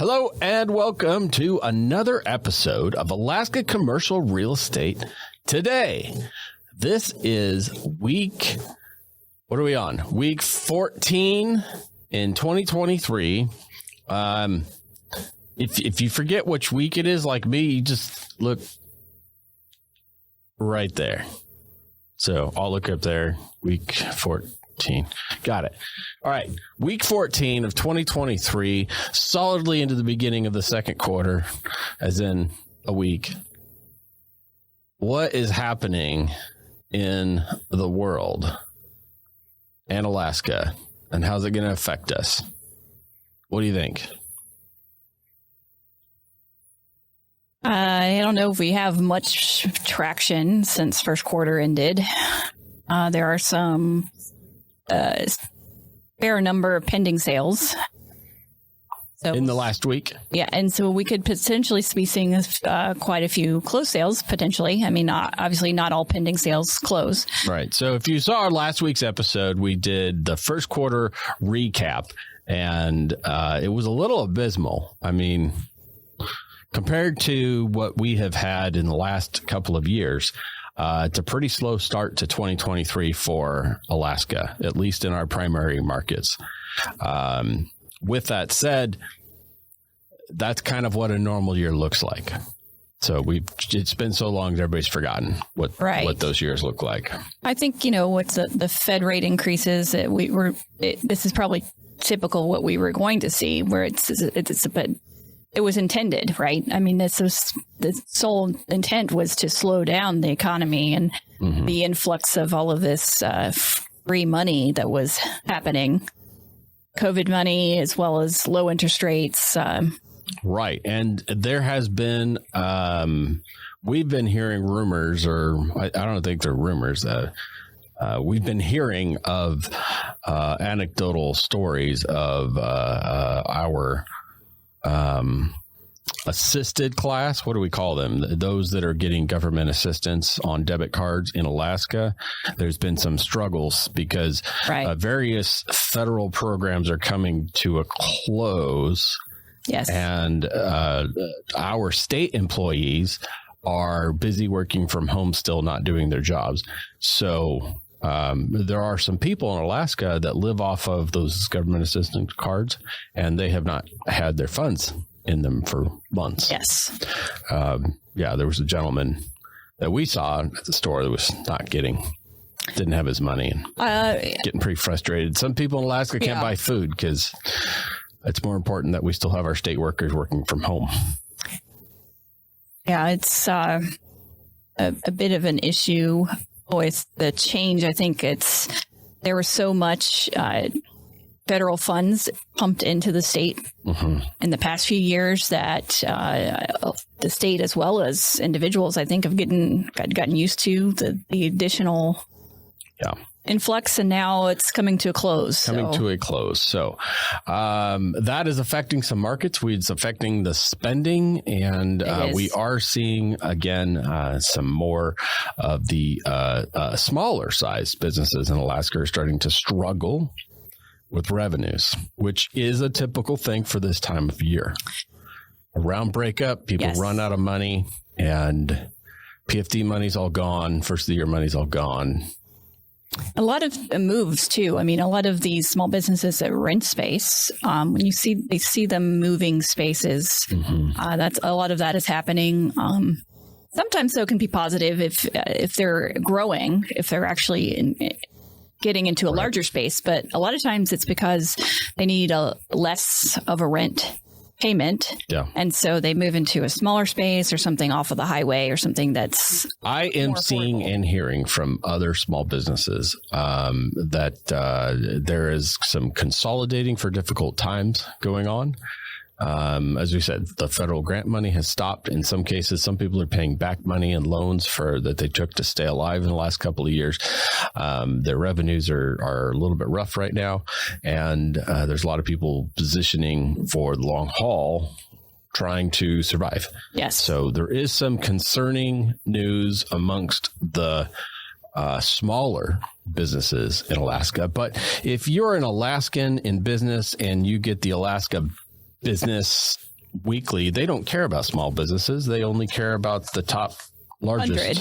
Hello and welcome to another episode of Alaskan Commercial Real Estate Today. This is week 14 in 2023. If you forget which week it is, like me, you just look right there. So I'll look up there, week 14. Got it. All right. Week 14 of 2023, solidly into the beginning of the second quarter, as in a week. What is happening in the world and Alaska, and how's it going to affect us? What do you think? I don't know if we have much traction since first quarter ended. There are some fair number of pending sales. So, in the last week? Yeah, and so we could potentially be seeing quite a few closed sales, potentially. I mean, obviously not all pending sales close. Right. So if you saw our last week's episode, we did the first quarter recap, and it was a little abysmal. I mean, compared to what we have had in the last couple of years, it's a pretty slow start to 2023 for Alaska, at least in our primary markets. With that said, that's kind of what a normal year looks like. So it's been so long that everybody's forgotten what those years look like. I think, what's the Fed rate increases that this is probably typical what we were going to see, where it's a bit. It was intended, right? I mean, the sole intent was to slow down the economy and the influx of all of this free money that was happening, COVID money, as well as low interest rates. Right. And there has been, we've been hearing rumors, or I don't think they're rumors, we've been hearing of anecdotal stories of our assisted class. What do we call them? Those that are getting government assistance on debit cards in Alaska. There's been some struggles because various federal programs are coming to a close. Yes. And our state employees are busy working from home, still not doing their jobs. So there are some people in Alaska that live off of those government assistance cards, and they have not had their funds in them for months. Yes. There was a gentleman that we saw at the store that didn't have his money, and getting pretty frustrated. Some people in Alaska can't buy food because it's more important that we still have our state workers working from home. Yeah, it's a bit of an issue with the change. I think there was so much federal funds pumped into the state in the past few years that the state, as well as individuals, I think, have gotten used to the additional influx, and now it's coming to a close. So that is affecting some markets. It's affecting the spending, and we are seeing, again, some more of the smaller sized businesses in Alaska are starting to struggle with revenues, which is a typical thing for this time of year. Around breakup, people run out of money, and PFD money's all gone. First of the year money's all gone. A lot of moves too. I mean, a lot of these small businesses that rent space, when they see them moving spaces, that's a lot of that is happening. Sometimes though, it can be positive if they're growing, if they're actually getting into a larger space. But a lot of times it's because they need less of a rent payment. Yeah. And so they move into a smaller space or something off of the highway or something that's I am seeing and hearing from other small businesses that there is some consolidating for difficult times going on. As we said, the federal grant money has stopped. In some cases, some people are paying back money and loans that they took to stay alive in the last couple of years. Their revenues are a little bit rough right now. And there's a lot of people positioning for the long haul, trying to survive. Yes. So there is some concerning news amongst the smaller businesses in Alaska. But if you're an Alaskan in business and you get the Alaska Business weekly, they don't care about small businesses. They only care about the top largest.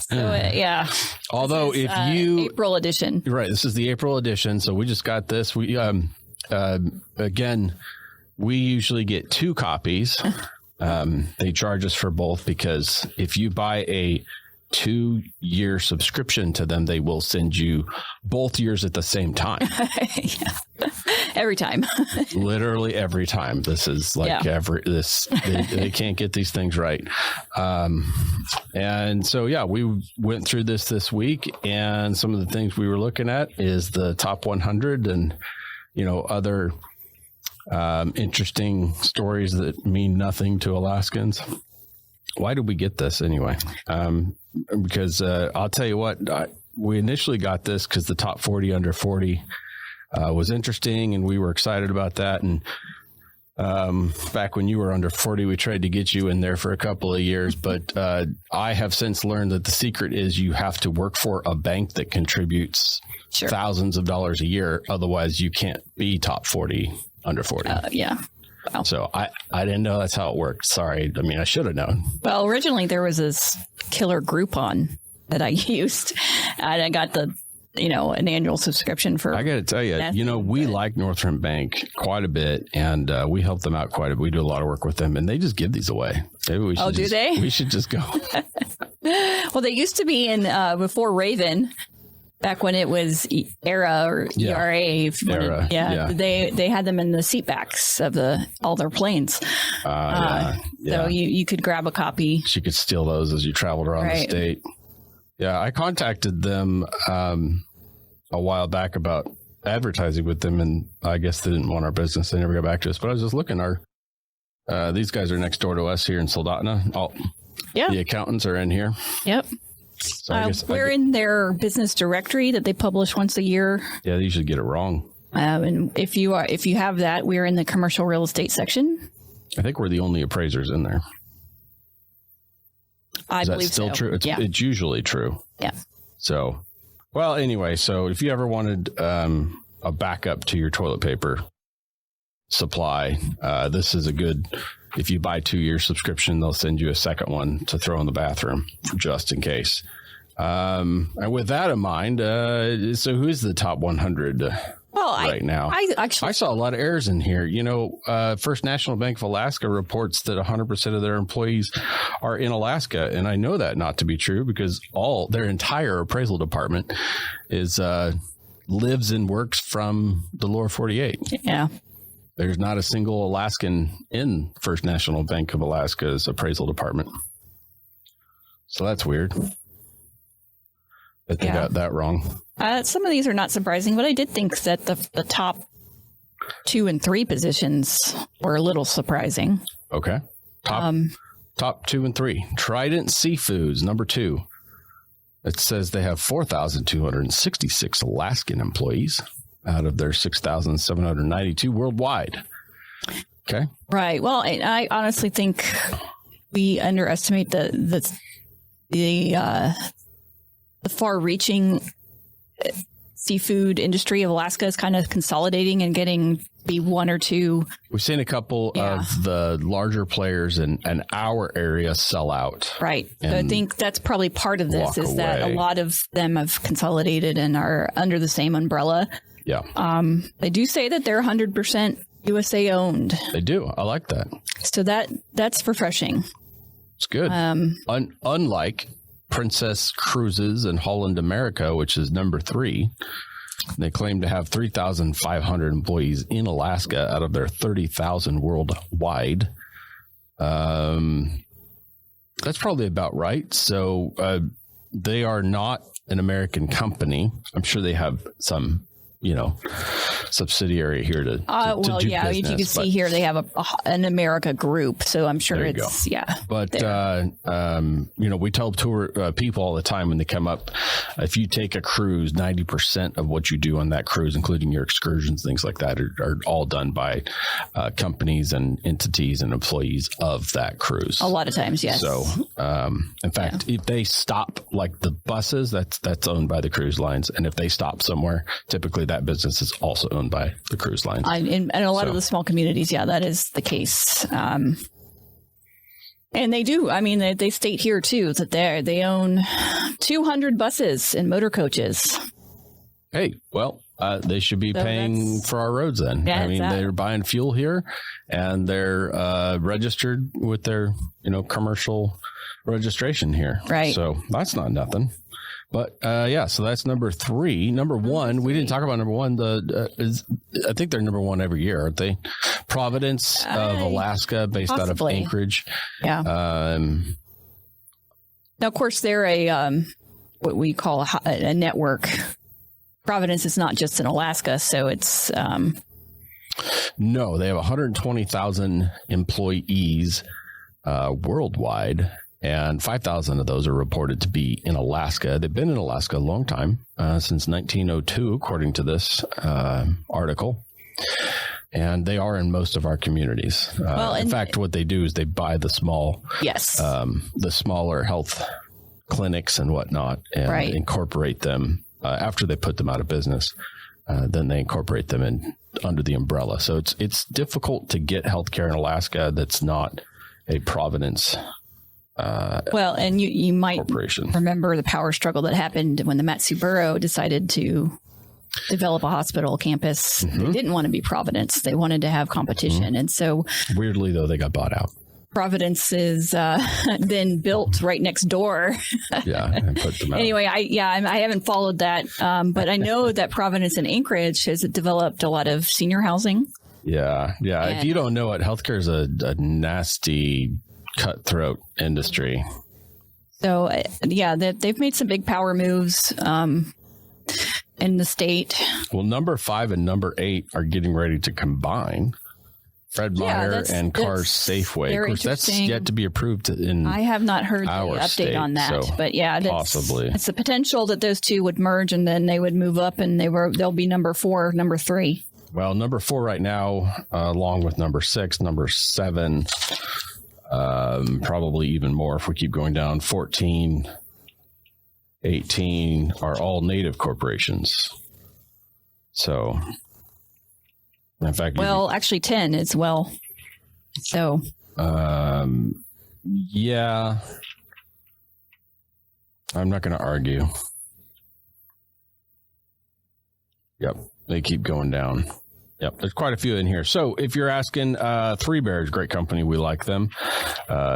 100. Yeah. Although if you April edition, right, this is the April edition. So we just got this. We again, we usually get 2 copies. They charge us for both because if you buy a 2-year subscription to them, they will send you both years at the same time. Every time. Literally every time. This is like they can't get these things right. And so, we went through this week, and some of the things we were looking at is the top 100 and, other interesting stories that mean nothing to Alaskans. Why did we get this anyway? Because I'll tell you what, we initially got this because the top 40 under 40 was interesting, and we were excited about that. And back when you were under 40, we tried to get you in there for a couple of years. But I have since learned that the secret is you have to work for a bank that contributes thousands of dollars a year. Otherwise, you can't be top 40 under 40. Wow. So I didn't know that's how it worked. Sorry. I mean, I should have known. Well, originally there was this killer Groupon that I used, and I got an annual subscription for. I got to tell you, we like Northern Bank quite a bit, and we help them out quite a bit. We do a lot of work with them, and they just give these away. Maybe we should do they? We should just go. Well, they used to be in before Raven. Back when it was ERA or ERA, they had them in the seat backs of all their planes. So you could grab a copy. You could steal those as you traveled around the state. Yeah, I contacted them a while back about advertising with them, and I guess they didn't want our business. They never got back to us. But I was just looking. These guys are next door to us here in Soldotna. The accountants are in here. Yep. So we're in their business directory that they publish once a year. Yeah, you should get it wrong. And if you have that, we're in the commercial real estate section. I think we're the only appraisers in there. I believe still so. True? It's usually true. Yeah. So, well, anyway, so if you ever wanted a backup to your toilet paper supply, this is a good. If you buy 2-year subscription, they'll send you a second one to throw in the bathroom just in case. And with that in mind, so who's the top 100 right now? I saw a lot of errors in here. First National Bank of Alaska reports that 100% of their employees are in Alaska. And I know that not to be true because their entire appraisal department lives and works from the lower 48. Yeah. There's not a single Alaskan in First National Bank of Alaska's appraisal department. So that's weird that they got that wrong. Some of these are not surprising, but I did think that the top 2 and 3 positions were a little surprising. Okay. Top 2 and 3. Trident Seafoods, number 2. It says they have 4,266 Alaskan employees out of their 6,792 worldwide. Okay. Right. Well, I honestly think we underestimate the far-reaching seafood industry of Alaska is kind of consolidating and getting the 1 or 2. We've seen a couple of the larger players in our area sell out. Right. So I think that's probably part of this is that a lot of them have consolidated and are under the same umbrella. Yeah. They do say that they're 100% USA owned. They do. I like that. So that's refreshing. It's good. Unlike Princess Cruises and Holland America, which is number 3, they claim to have 3,500 employees in Alaska out of their 30,000 worldwide. That's probably about right. So they are not an American company. I'm sure they have some subsidiary here to do business. You can see here they have an America group, so I'm sure it's But we tell tour people all the time when they come up, if you take a cruise, 90% of what you do on that cruise, including your excursions, things like that, are all done by companies and entities and employees of that cruise. A lot of times, yes. So, in fact, if they stop, like the buses, that's owned by the cruise lines, and if they stop somewhere, typically that business is also owned by the cruise lines. And a lot of the small communities, that is the case. And they do. I mean, they state here too that they own 200 buses and motor coaches. Hey, well, they should be paying for our roads then. I mean, they're buying fuel here, and they're registered with their commercial registration here. Right. So that's not nothing. But so that's number 3. Number 1, we didn't talk about number 1. I think they're number 1 every year, aren't they? Providence of Alaska, based out of Anchorage. Yeah. Now, of course, they're a what we call a network. Providence is not just in Alaska, so it's no, they have 120,000 employees worldwide. And 5,000 of those are reported to be in Alaska. They've been in Alaska a long time, since 1902, according to this article. And they are in most of our communities. In fact, what they do is they buy the smaller health clinics and whatnot, and incorporate them after they put them out of business. Then they incorporate them in under the umbrella. So it's difficult to get healthcare in Alaska that's not a Providence. And you might remember the power struggle that happened when the Matsuboro decided to develop a hospital campus. Mm-hmm. They didn't want to be Providence. They wanted to have competition. Mm-hmm. And so weirdly, though, they got bought out. Providence is then built right next door. And put them out. Anyway, I haven't followed that, but I know that Providence and Anchorage has developed a lot of senior housing. Yeah. If you don't know it, healthcare is a nasty, cutthroat industry. So they've made some big power moves in the state. Well, number 5 and number 8 are getting ready to combine. Fred Meyer and Cars Safeway. Of course, that's yet to be approved in I have not heard the update state, on that, so but possibly it's a potential that those two would merge, and then they would move up, and they'll be number 4, number 3. Well, number 4 right now, along with number 6, number 7. Probably even more if we keep going down. 14, 18 are all native corporations. So, in fact, actually 10 as well. So, yeah, I'm not going to argue. Yep, they keep going down. Yep, there's quite a few in here. So if you're asking, Three Bears, great company, we like them.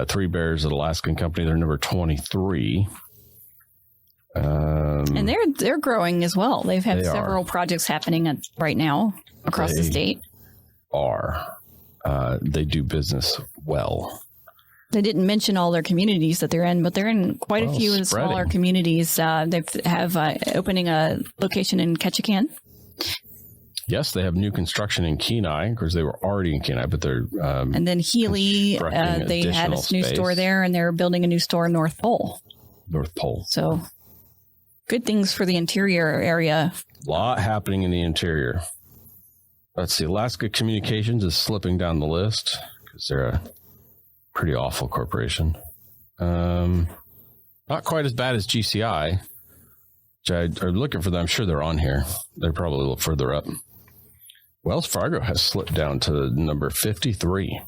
Three Bears, an Alaskan company, they're number 23. And they're growing as well. They've had several projects happening right now across the state. They do business well. They didn't mention all their communities that they're in, but they're in quite a few smaller communities. They have opening a location in Ketchikan. Yes, they have new construction in Kenai. Of course, they were already in Kenai, but they're and then Healy, they had a new store there, and they're building a new store in North Pole. So good things for the interior area. A lot happening in the interior. Let's see. Alaska Communications is slipping down the list because they're a pretty awful corporation. Not quite as bad as GCI, which I'm looking for them. I'm sure they're on here. They're probably a little further up. Wells Fargo has slipped down to number 53.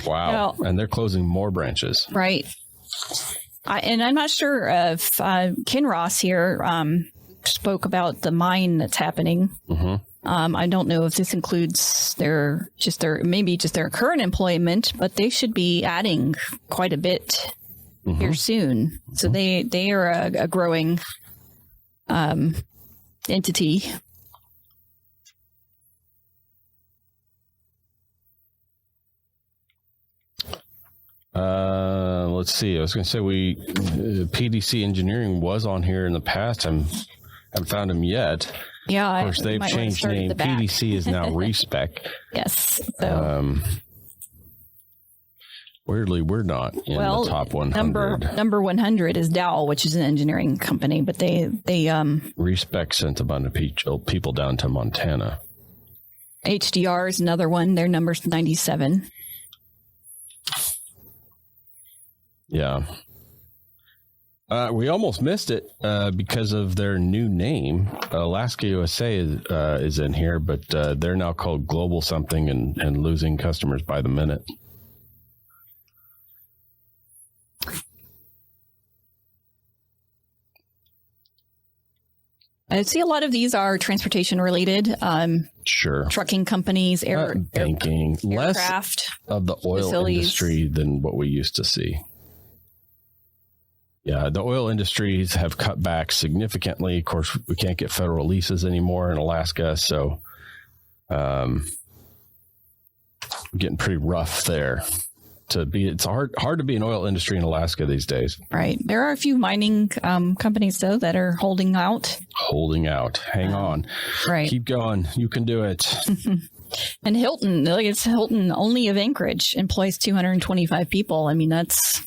Wow. And they're closing more branches. Right. And I'm not sure if Ken Ross here spoke about the mine that's happening. Mm-hmm. I don't know if this includes their current employment, but they should be adding quite a bit here soon. So they are a growing entity. Let's see. I was going to say PDC Engineering was on here in the past. I haven't found them yet. Yeah, of course they've changed name. PDC is now Respec. Yes. So. Weirdly, we're not in the top 100. Number 100 is Dow, which is an engineering company, but they Respec sent a bunch of people down to Montana. HDR is another one. Their number's 97. Yeah. We almost missed it because of their new name. Alaska USA is in here, but they're now called Global something and losing customers by the minute. I see a lot of these are transportation related. Sure. Trucking companies, banking, aircraft, less of the oil facilities. Industry than what we used to see. Yeah, the oil industries have cut back significantly. Of course, we can't get federal leases anymore in Alaska, so getting pretty rough there. It's hard to be an oil industry in Alaska these days. Right. There are a few mining companies though that are holding out. Hang on. Right. Keep going. You can do it. And Hilton, it's Hilton only of Anchorage employs 225 people. I mean, that's.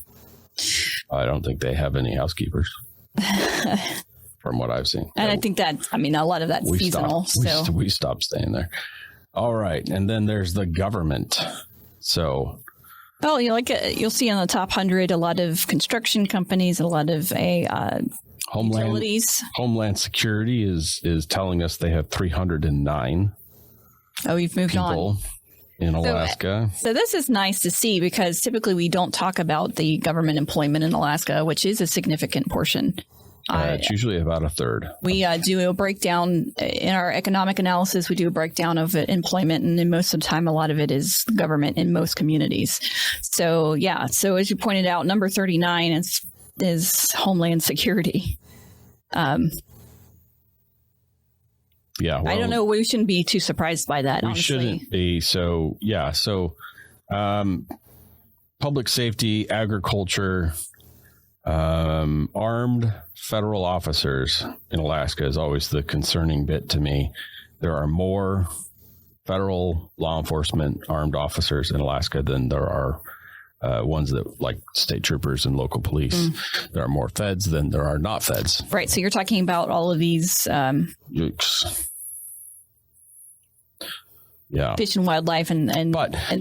I don't think they have any housekeepers. From what I've seen. And I think that, a lot of that's seasonal. We stopped staying there. All right. And then there's the government. So. Oh, you'll see on the top 100 a lot of construction companies, a lot of utilities. Homeland Security is telling us they have 309. Oh, you've moved on. In Alaska. So this is nice to see because typically we don't talk about the government employment in Alaska, which is a significant portion. It's usually about a third. We do a breakdown in our economic analysis. We do a breakdown of employment, and most of the time, a lot of it is government in most communities. So, yeah. So as you pointed out, number 39 is Homeland Security. Yeah, well, I don't know. We shouldn't be too surprised by that. We shouldn't be. So, yeah. So, public safety, agriculture, armed federal officers in Alaska is always the concerning bit to me. There are more federal law enforcement armed officers in Alaska than there are ones that like state troopers and local police. There are more feds than there are not feds. Right. So you're talking about all of these Fish and Wildlife and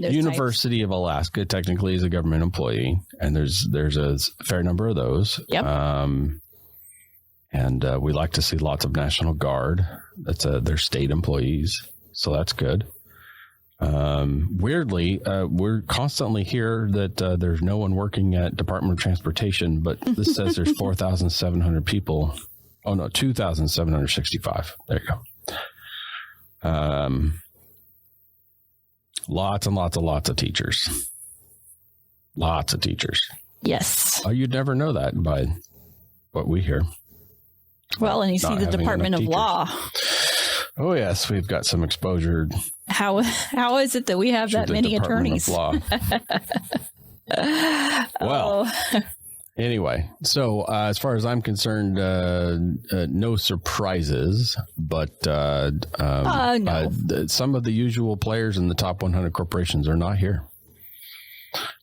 University types. Of Alaska technically is a government employee, and there's a fair number of those. Yep. And we like to see lots of National Guard. They're state employees, so that's good. Weirdly, we're constantly here that there's no one working at Department of Transportation, but this says there's 4,700 people. Oh no, 2,765. There you go. Lots and lots of teachers. Lots of teachers. Yes. Oh, you'd never know that by what we hear. Well, and you see the Department of Law. Oh, yes. We've got some exposure. How is it that we have that many attorneys? Well, anyway, so as far as I'm concerned, no surprises, but no. Some of the usual players in the top 100 corporations are not here.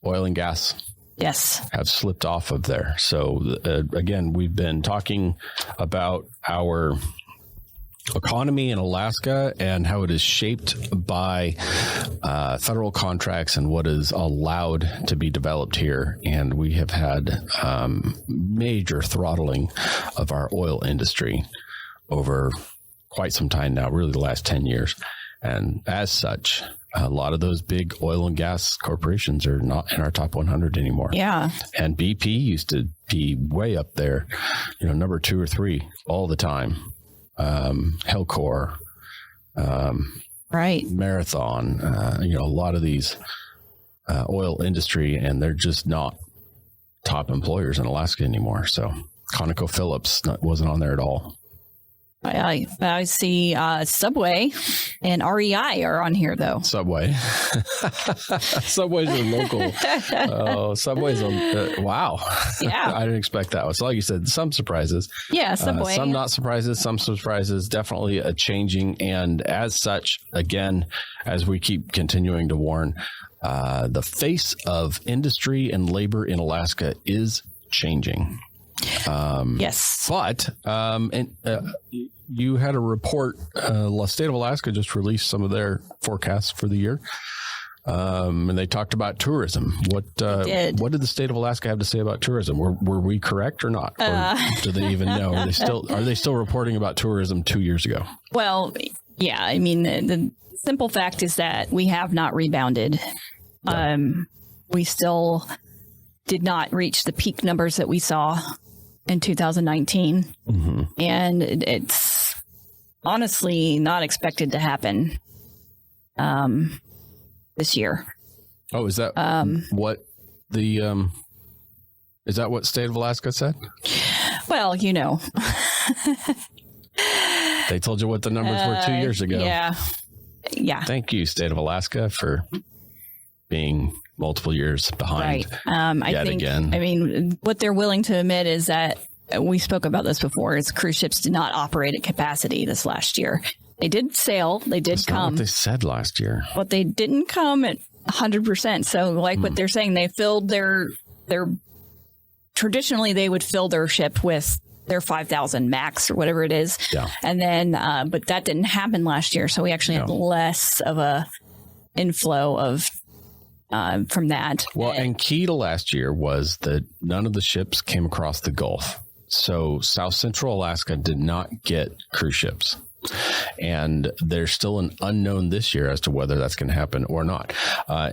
Oil and gas. Yes. Have slipped off of there. So again, we've been talking about our economy in Alaska and how it is shaped by federal contracts and what is allowed to be developed here. And we have had major throttling of our oil industry over quite some time now, really the last 10 years. And as such, a lot of those big oil and gas corporations are not in our top 100 anymore. Yeah. And BP used to be way up there, number 2 or 3 all the time. Helcor, right. Marathon, a lot of these oil industry, and they're just not top employers in Alaska anymore. So ConocoPhillips wasn't on there at all. I see Subway and REI are on here, though. Subway. Subways are local. Subways are, wow. Yeah. I didn't expect that. So like you said, some surprises. Yeah, Subway. Some not surprises, some surprises, definitely a changing. And as such, again, as we keep continuing to warn, the face of industry and labor in Alaska is changing. Yes. But you had a report, the state of Alaska just released some of their forecasts for the year. And they talked about tourism. What did the state of Alaska have to say about tourism? Were we correct or not? Or do they even know? Are they still reporting about tourism 2 years ago? Well, yeah. I mean, the simple fact is that we have not rebounded. Yeah. We still did not reach the peak numbers that we saw in 2019. Mm-hmm. And it's honestly not expected to happen this year. Oh, is that what is that what State of Alaska said? Well, they told you what the numbers were 2 years ago. Yeah. Yeah. Thank you, State of Alaska, for being multiple years behind. Right. I think, again. I mean, what they're willing to admit is that we spoke about this before, is cruise ships did not operate at capacity this last year. They did sail. They did come. Not what they said last year. But they didn't come at 100%. So like what they're saying, they filled their traditionally they would fill their ship with their 5,000 max or whatever it is. Yeah. And then, but that didn't happen last year. So we actually had less of a inflow of from that. Well, and key to last year was that none of the ships came across the Gulf. So South Central Alaska did not get cruise ships. And there's still an unknown this year as to whether that's going to happen or not.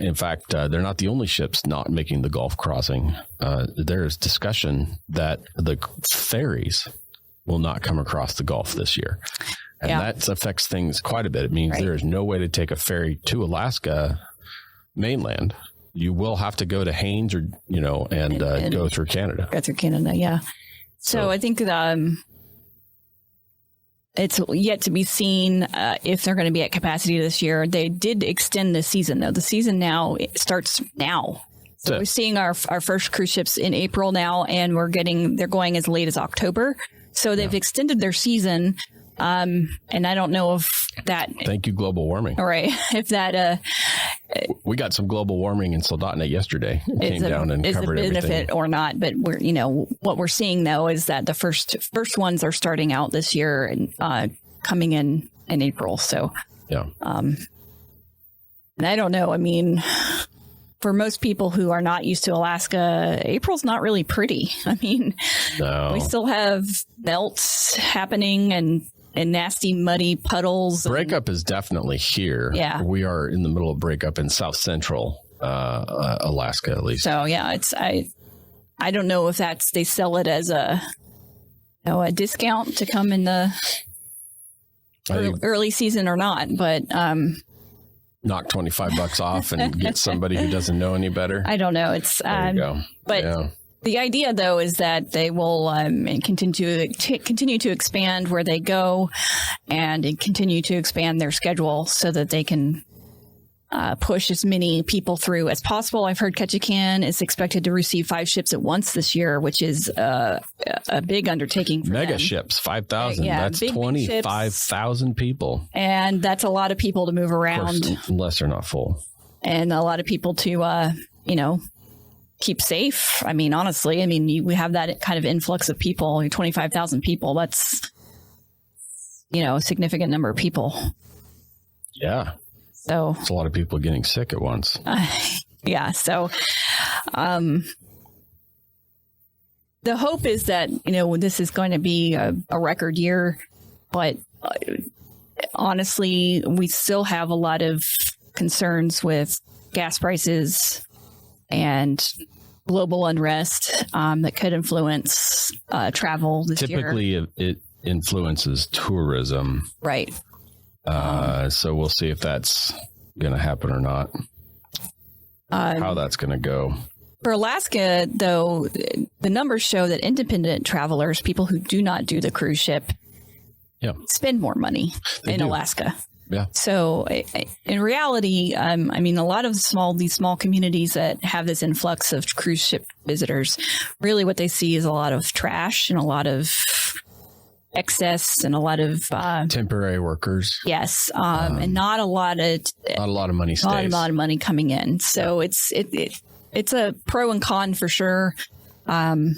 In fact, they're not the only ships not making the Gulf crossing. There is discussion that the ferries will not come across the Gulf this year. And that affects things quite a bit. It means there is no way to take a ferry to Alaska mainland. You will have to go to Haines or, and go through Canada. Go through Canada, yeah. So I think it's yet to be seen if they're going to be at capacity this year. They did extend the season, though. The season now starts now. So we're seeing our first cruise ships in April now, and they're going as late as October. So they've extended their season. And I don't know if that. Thank you, global warming. All right. If that. We got some global warming in Soldotna yesterday. It came down and covered everything. Is a benefit or not? But what we're seeing though is that the first ones are starting out this year and coming in April. So yeah. And I don't know. I mean, for most people who are not used to Alaska, April's not really pretty. I mean, we still have melts happening and nasty, muddy puddles. Breakup is definitely here. Yeah. We are in the middle of breakup in South Central Alaska, at least. So, yeah, I don't know if they sell it as a discount to come in the early season or not, but knock $25 off and get somebody who doesn't know any better. I don't know. It's there you go. But the idea, though, is that they will continue to expand where they go and continue to expand their schedule so that they can push as many people through as possible. I've heard Ketchikan is expected to receive 5 ships at once this year, which is a big undertaking for Mega them. Ships, 5,000. That's 25,000 people. And that's a lot of people to move around. Of course, unless they're not full. And a lot of people to, keep safe. I mean, honestly, we have that kind of influx of people, 25,000 people. That's, a significant number of people. Yeah. So it's a lot of people getting sick at once. Yeah. So, the hope is that, this is going to be a record year, but honestly, we still have a lot of concerns with gas prices and global unrest that could influence travel this year. Typically, it influences tourism. Right. So we'll see if that's going to happen or not. How that's going to go. For Alaska, though, the numbers show that independent travelers, people who do not do the cruise ship, spend more money in Alaska. Yeah. So in reality, a lot of these small communities that have this influx of cruise ship visitors, really what they see is a lot of trash and a lot of excess and a lot of temporary workers. Yes. And not a lot of money stays. Not a lot of money coming in. So it's a pro and con for sure. And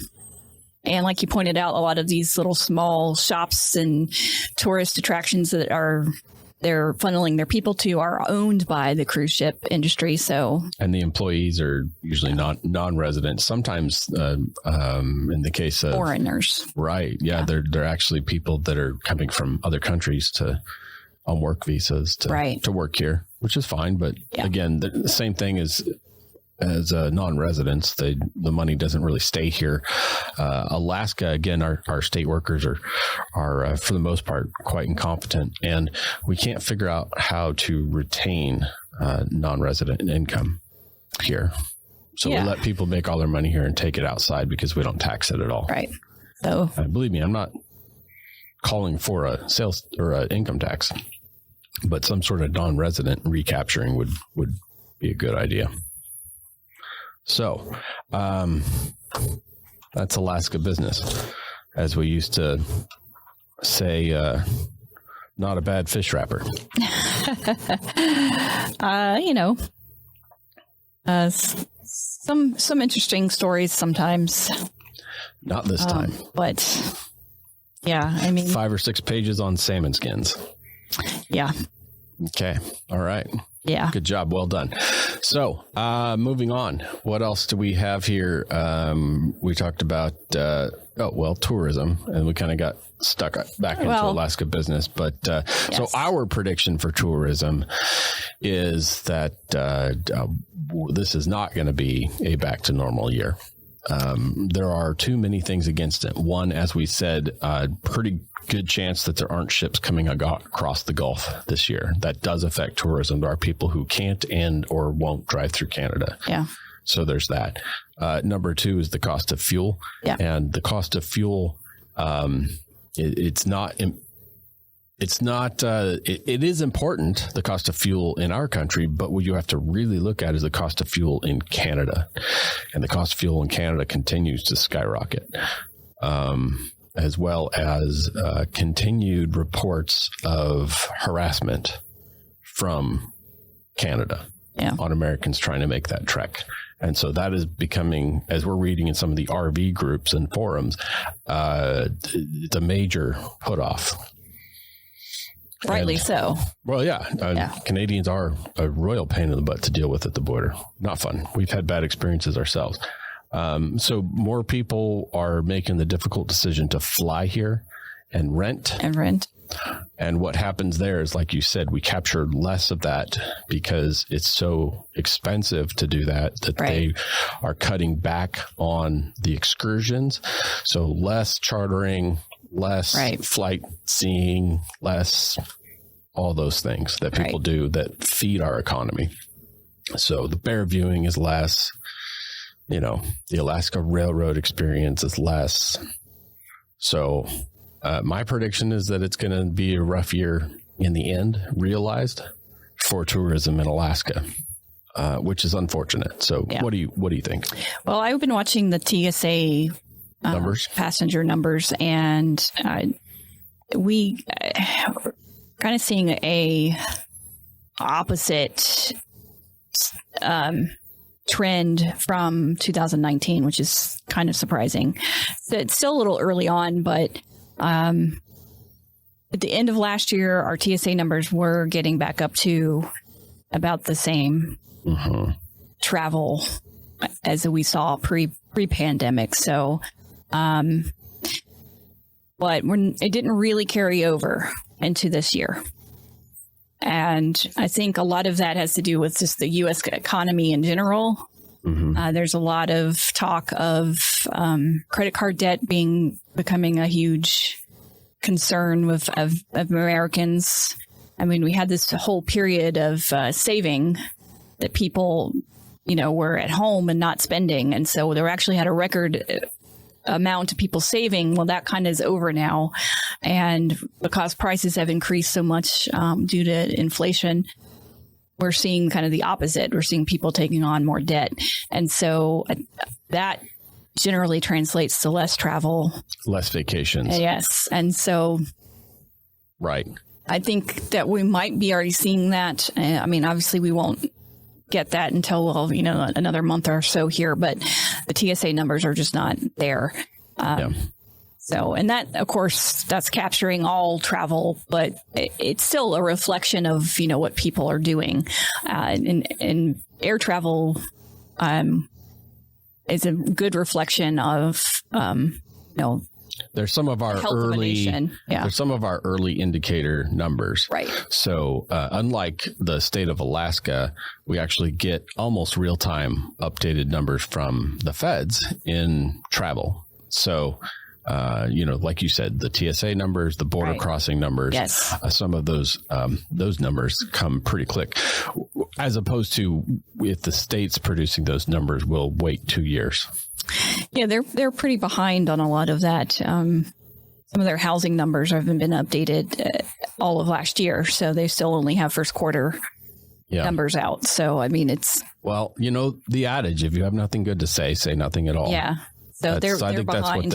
like you pointed out, a lot of these little small shops and tourist attractions that are they're funneling their people to are owned by the cruise ship industry. So, and the employees are usually non-residents. Sometimes, in the case of foreigners, right? Yeah, they're actually people that are coming from other countries on work visas to work here, which is fine. But again, the same thing as non-residents, the money doesn't really stay here. Alaska, again, our state workers are for the most part quite incompetent, and we can't figure out how to retain non-resident income here. So we let people make all their money here and take it outside because we don't tax it at all. Right. So believe me, I'm not calling for a sales or an income tax, but some sort of non-resident recapturing would be a good idea. So, that's Alaska business, as we used to say, not a bad fish wrapper. Some interesting stories sometimes. Not this time. But yeah, I mean, 5 or 6 pages on salmon skins. Yeah. Okay. All right. Yeah. Good job. Well done. So, moving on. What else do we have here? We talked about, tourism, and we kind of got stuck back into Alaska business. But so our prediction for tourism is that this is not going to be a back to normal year. There are too many things against it. One, as we said, pretty good chance that there aren't ships coming across the Gulf this year. That does affect tourism. There are people who can't and or won't drive through Canada. Yeah. So there's that. Number 2 is the cost of fuel. Yeah. And the cost of fuel, it is important, the cost of fuel in our country, but what you have to really look at is the cost of fuel in Canada. And the cost of fuel in Canada continues to skyrocket, as well as continued reports of harassment from Canada on Americans trying to make that trek. And so that is becoming, as we're reading in some of the RV groups and forums, the major put off. Rightly so. Well, Canadians are a royal pain in the butt to deal with at the border. Not fun. We've had bad experiences ourselves. So more people are making the difficult decision to fly here and rent. And what happens there is, like you said, we capture less of that because it's so expensive to do that they are cutting back on the excursions. So less chartering, less flight seeing, less all those things that people do that feed our economy. So the bear viewing is less, the Alaska Railroad experience is less. So my prediction is that it's going to be a rough year in the end, realized, for tourism in Alaska, which is unfortunate. So what do you think? Well, I've been watching the TSA passenger numbers, and we kind of seeing a opposite trend from 2019, which is kind of surprising. So it's still a little early on, but at the end of last year, our TSA numbers were getting back up to about the same travel as we saw pre-pandemic. So, but it didn't really carry over into this year. And I think a lot of that has to do with just the U.S. economy in general. There's a lot of talk of credit card debt becoming a huge concern of Americans. I mean, we had this whole period of saving that people, were at home and not spending. And so they actually had a record amount of people saving. Well, that kind of is over now. And because prices have increased so much due to inflation, we're seeing kind of the opposite. We're seeing people taking on more debt. And so that generally translates to less travel. Less vacations. Yes. And so. Right. I think that we might be already seeing that. I mean, obviously we won't get that until, another month or so here, but the TSA numbers are just not there. So, and that, of course, that's capturing all travel, but it's still a reflection of, what people are doing. And air travel is a good reflection of, there's some of our early indicator numbers. Right. So unlike the state of Alaska, we actually get almost real-time updated numbers from the feds in travel. So like you said, the TSA numbers, the border crossing numbers, yes. Some of those numbers come pretty quick, as opposed to if the state's producing those numbers, we'll wait 2 years. Yeah, they're pretty behind on a lot of that. Some of their housing numbers haven't been updated all of last year, so they still only have first quarter numbers out. So, it's... Well, the adage, if you have nothing good to say nothing at all. Yeah. So they're behind.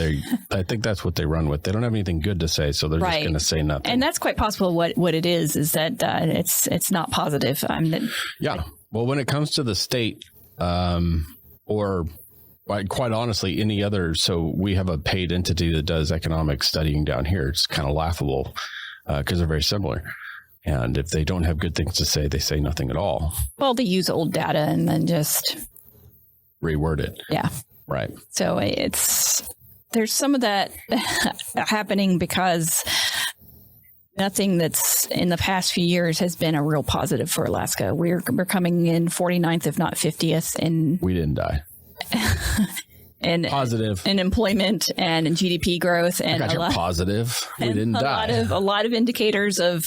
I think that's what they run with. They don't have anything good to say, so they're just going to say nothing. And that's quite possible. What it is that it's not positive. Well, when it comes to the state, or quite honestly, any other. So we have a paid entity that does economic studying down here. It's kind of laughable because they're very similar. And if they don't have good things to say, they say nothing at all. Well, they use old data and then just reword it. Yeah. Right. So there's some of that happening because nothing that's in the past few years has been a real positive for Alaska. We're coming in 49th, if not 50th. And we didn't die. And positive in employment and in GDP growth and positive. We didn't die. A lot of indicators of,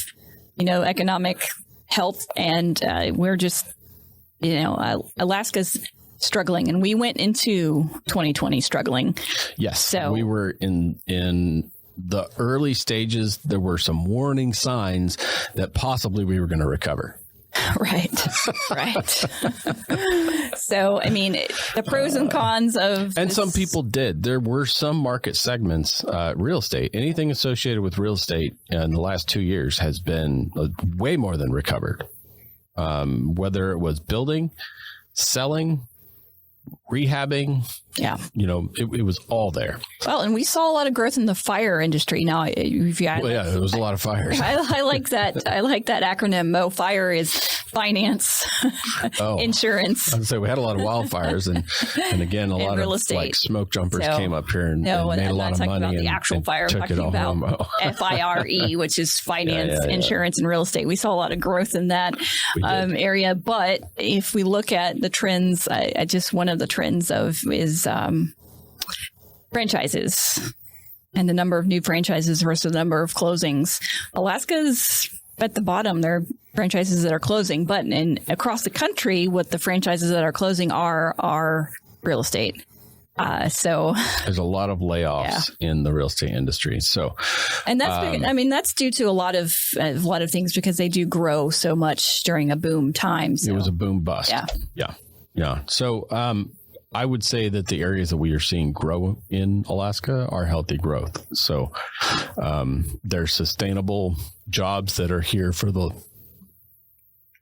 economic health. And we're just, Alaska's struggling, and we went into 2020 struggling. Yes. So we were in the early stages. There were some warning signs that possibly we were going to recover. Right. So, the pros and cons of... And some people did. There were some market segments, real estate, anything associated with real estate in the last 2 years has been way more than recovered. Whether it was building, selling, rehabbing, it was all there. Well, and we saw a lot of growth in the fire industry. Now, there was a lot of fires. I like that. I like that acronym. MO. Fire is finance, insurance. I would say we had a lot of wildfires, and again, a lot real of estate. Smoke jumpers came up here and made a lot of money. About the actual fire, took it all home. FIRE, which is finance, insurance, and real estate. We saw a lot of growth in that area. But if we look at the trends, one of the trends is franchises and the number of new franchises versus the number of closings. Alaska's at the bottom. There are franchises that are closing, but across the country, what the franchises that are closing are real estate. So there's a lot of layoffs in the real estate industry. So, and that's due to a lot of things because they do grow so much during a boom time. So. It was a boom bust. Yeah. So, I would say that the areas that we are seeing grow in Alaska are healthy growth. So there's sustainable jobs that are here for the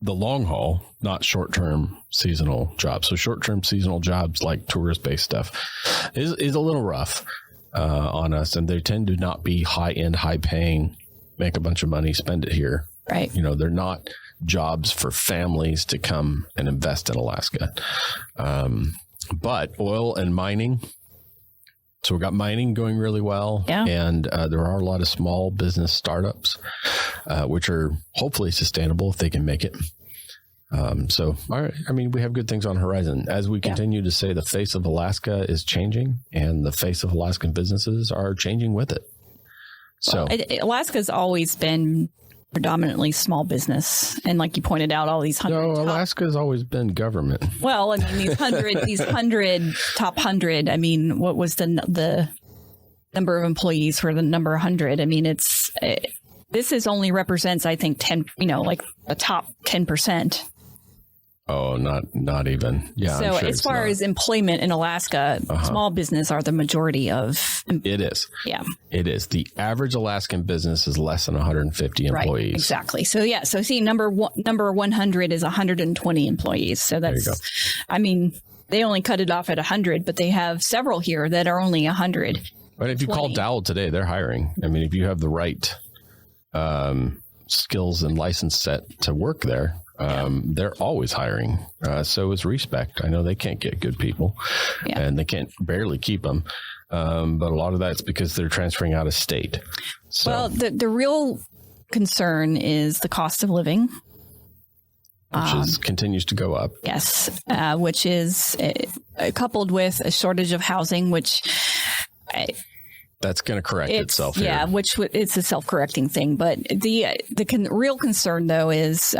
long haul, not short-term seasonal jobs. So short-term seasonal jobs like tourist-based stuff is a little rough on us. And they tend to not be high-end, high-paying, make a bunch of money, spend it here. Right. They're not jobs for families to come and invest in Alaska. But oil and mining. So we've got mining going really well. Yeah. And there are a lot of small business startups, which are hopefully sustainable if they can make it. So, all right. We have good things on the horizon. As we continue to say, the face of Alaska is changing and the face of Alaskan businesses are changing with it. So Alaska's always been predominantly small business, and like you pointed out, all these 100. No, Alaska's always been government. Well, these 100 top 100. What was the number of employees for the number 100? This only represents, I think, 10. Like the top 10%. Oh, not even. Yeah. So as far as employment in Alaska, small business are the majority of. It is. Yeah. It is. The average Alaskan business is less than 150 employees. Right, exactly. So So see, number 100 is 120 employees. So that's, they only cut it off at 100, but they have several here that are only 100. But if you call Dowell today, they're hiring. I mean, if you have the right skills and license set to work there, they're always hiring. So is Respect. I know they can't get good people, and they can't barely keep them. But a lot of that's because they're transferring out of state. So. Well, the real concern is the cost of living. Which continues to go up. Yes, which is coupled with a shortage of housing, which... That's going to correct itself here. Yeah, which it's a self-correcting thing. But the real concern, though, is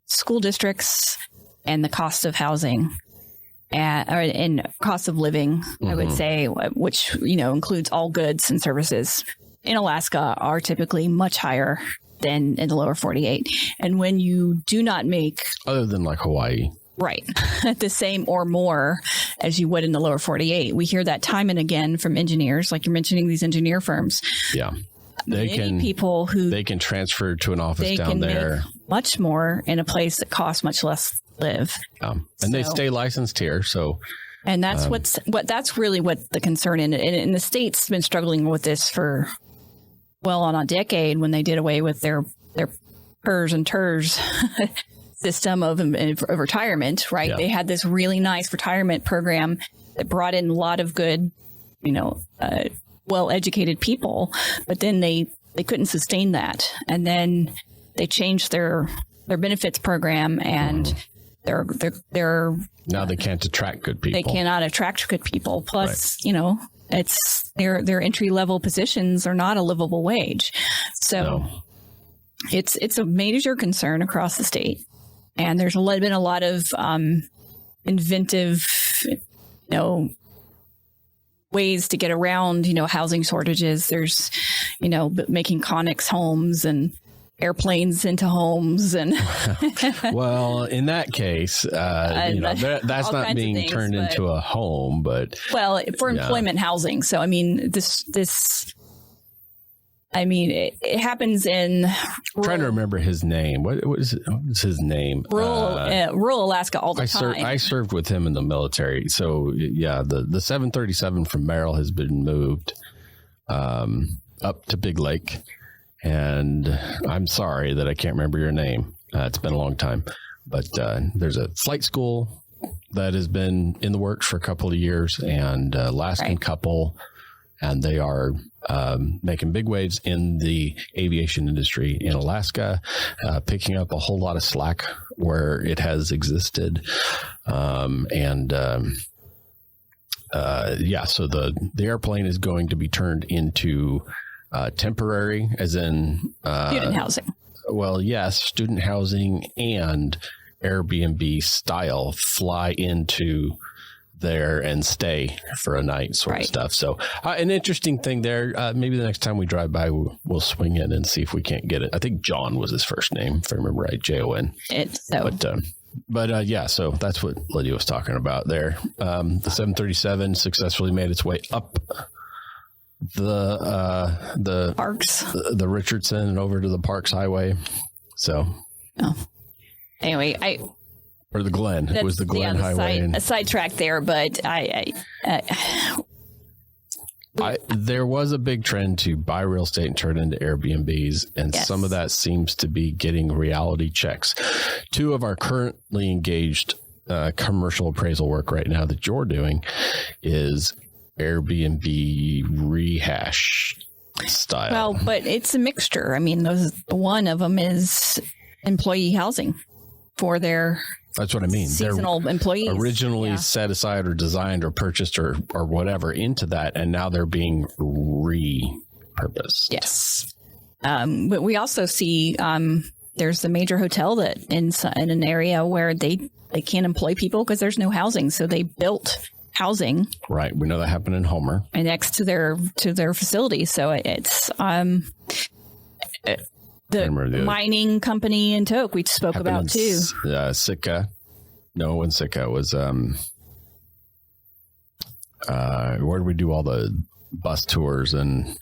school districts and the cost of housing and cost of living, I would say, which, includes all goods and services in Alaska are typically much higher than in the lower 48. And when you do not make... Other than like Hawaii. Right. The same or more as you would in the lower 48. We hear that time and again from engineers, like you're mentioning these engineer firms. Yeah. They can transfer to an office down there. Make much more in a place that costs much less to live. And they stay licensed here. So, and that's that's really what the concern in the state's been struggling with this for well on a decade when they did away with their PERS and TERS system of retirement, right? Yeah. They had this really nice retirement program that brought in a lot of good, well-educated people, but then they couldn't sustain that. And then they changed their benefits program and they're now they can't attract good people. They cannot attract good people. Plus, it's their entry-level positions are not a livable wage. So it's a major concern across the state. And there's been a lot of inventive, ways to get around, housing shortages. There's, making conics homes and airplanes into homes. And well, in that case, that's not being turned into a home, but for employment housing. So, I mean, it happens in... I'm trying to remember his name. What was his name? Rural Alaska all the time. I served with him in the military. So, the 737 from Merrill has been moved up to Big Lake. And I'm sorry that I can't remember your name. It's been a long time. But there's a flight school that has been in the works for a couple of years, and Alaskan couple, and they are... making big waves in the aviation industry in Alaska, picking up a whole lot of slack where it has existed. So the airplane is going to be turned into temporary, as in student housing. Well, yes, student housing and Airbnb style fly into there and stay for a night sort of stuff. So an interesting thing there. Maybe the next time we drive by, we'll swing in and see if we can't get it. I think John was his first name, if I remember right, Jon. So that's what Lydia was talking about there. The 737 successfully made its way up the Parks, the Richardson, and over to the Parks Highway. So anyway, or the Glen. It was the Glen Highway. A sidetrack there, but there was a big trend to buy real estate and turn it into Airbnbs, and some of that seems to be getting reality checks. Two of our currently engaged commercial appraisal work right now that you're doing is Airbnb rehash style. Well, but it's a mixture. I mean, one of them is employee housing for their... That's what I mean. Seasonal employees. Originally set aside or designed or purchased or whatever into that, and now they're being repurposed. Yes. But we also see there's the major hotel that in an area where they can't employ people because there's no housing. So they built housing. Right. We know that happened in Homer. And next to their facility. So it's... The mining company in Tok we spoke about too. Sitka. No, when Sitka was where do we do all the bus tours and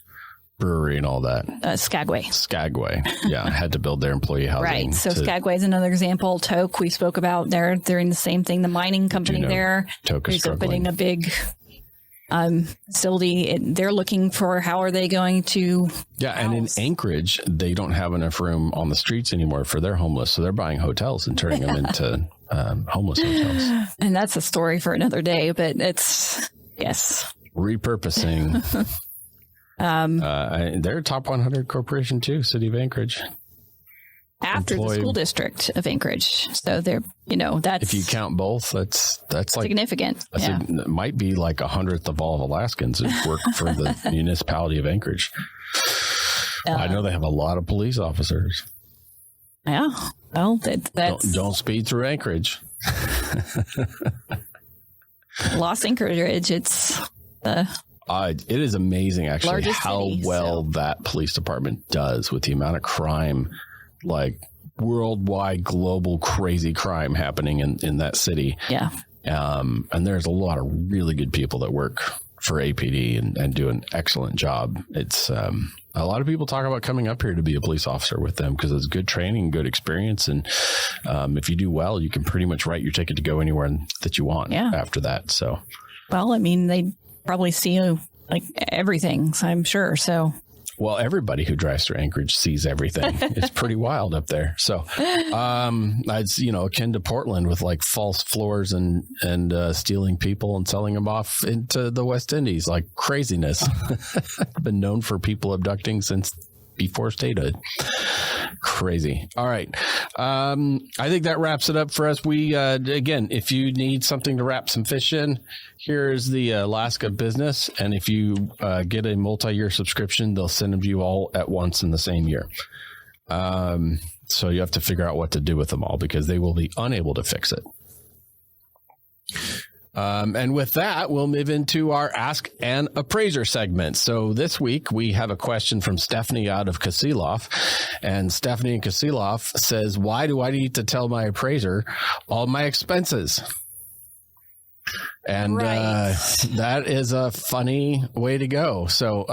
brewery and all that? Skagway. Yeah, had to build their employee housing. Right. So Skagway is another example. Tok we spoke about. They're doing the same thing. The mining company there Tok is opening a big facility. They're looking for how are they going to. Yeah. And in Anchorage, they don't have enough room on the streets anymore for their homeless. So they're buying hotels and turning them into homeless hotels. And that's a story for another day, but it's, yes. Repurposing. They're a top 100 corporation too, City of Anchorage. After the school district of Anchorage. So they're, that's. If you count both, that's like significant. It might be like 100th of all of Alaskans who work for the municipality of Anchorage. I know they have a lot of police officers. Yeah. Well, that's. Don't speed through Anchorage. Lost Anchorage, it's. It is amazing, actually, how city, well that police department does with the amount of crime, like worldwide, global, crazy crime happening in that city. Yeah. And there's a lot of really good people that work for APD and do an excellent job. It's a lot of people talk about coming up here to be a police officer with them because it's good training, good experience. And if you do well, you can pretty much write your ticket to go anywhere that you want after that. So, well, I mean, they probably see like everything, so I'm sure. So, well, everybody who drives through Anchorage sees everything. It's pretty wild up there. So, it's akin to Portland with like false floors and stealing people and selling them off into the West Indies, like craziness. Been known for people abducting since before statehood. Crazy. All right. I think that wraps it up for us. We, again, if you need something to wrap some fish in, here's the Alaska Business. And if you get a multi-year subscription, they'll send them to you all at once in the same year. So you have to figure out what to do with them all because they will be unable to fix it. And with that, we'll move into our Ask an Appraiser segment. So this week, we have a question from Stephanie out of Kasilof. And Stephanie in Kasilof says, why do I need to tell my appraiser all my expenses? And that is a funny way to go. So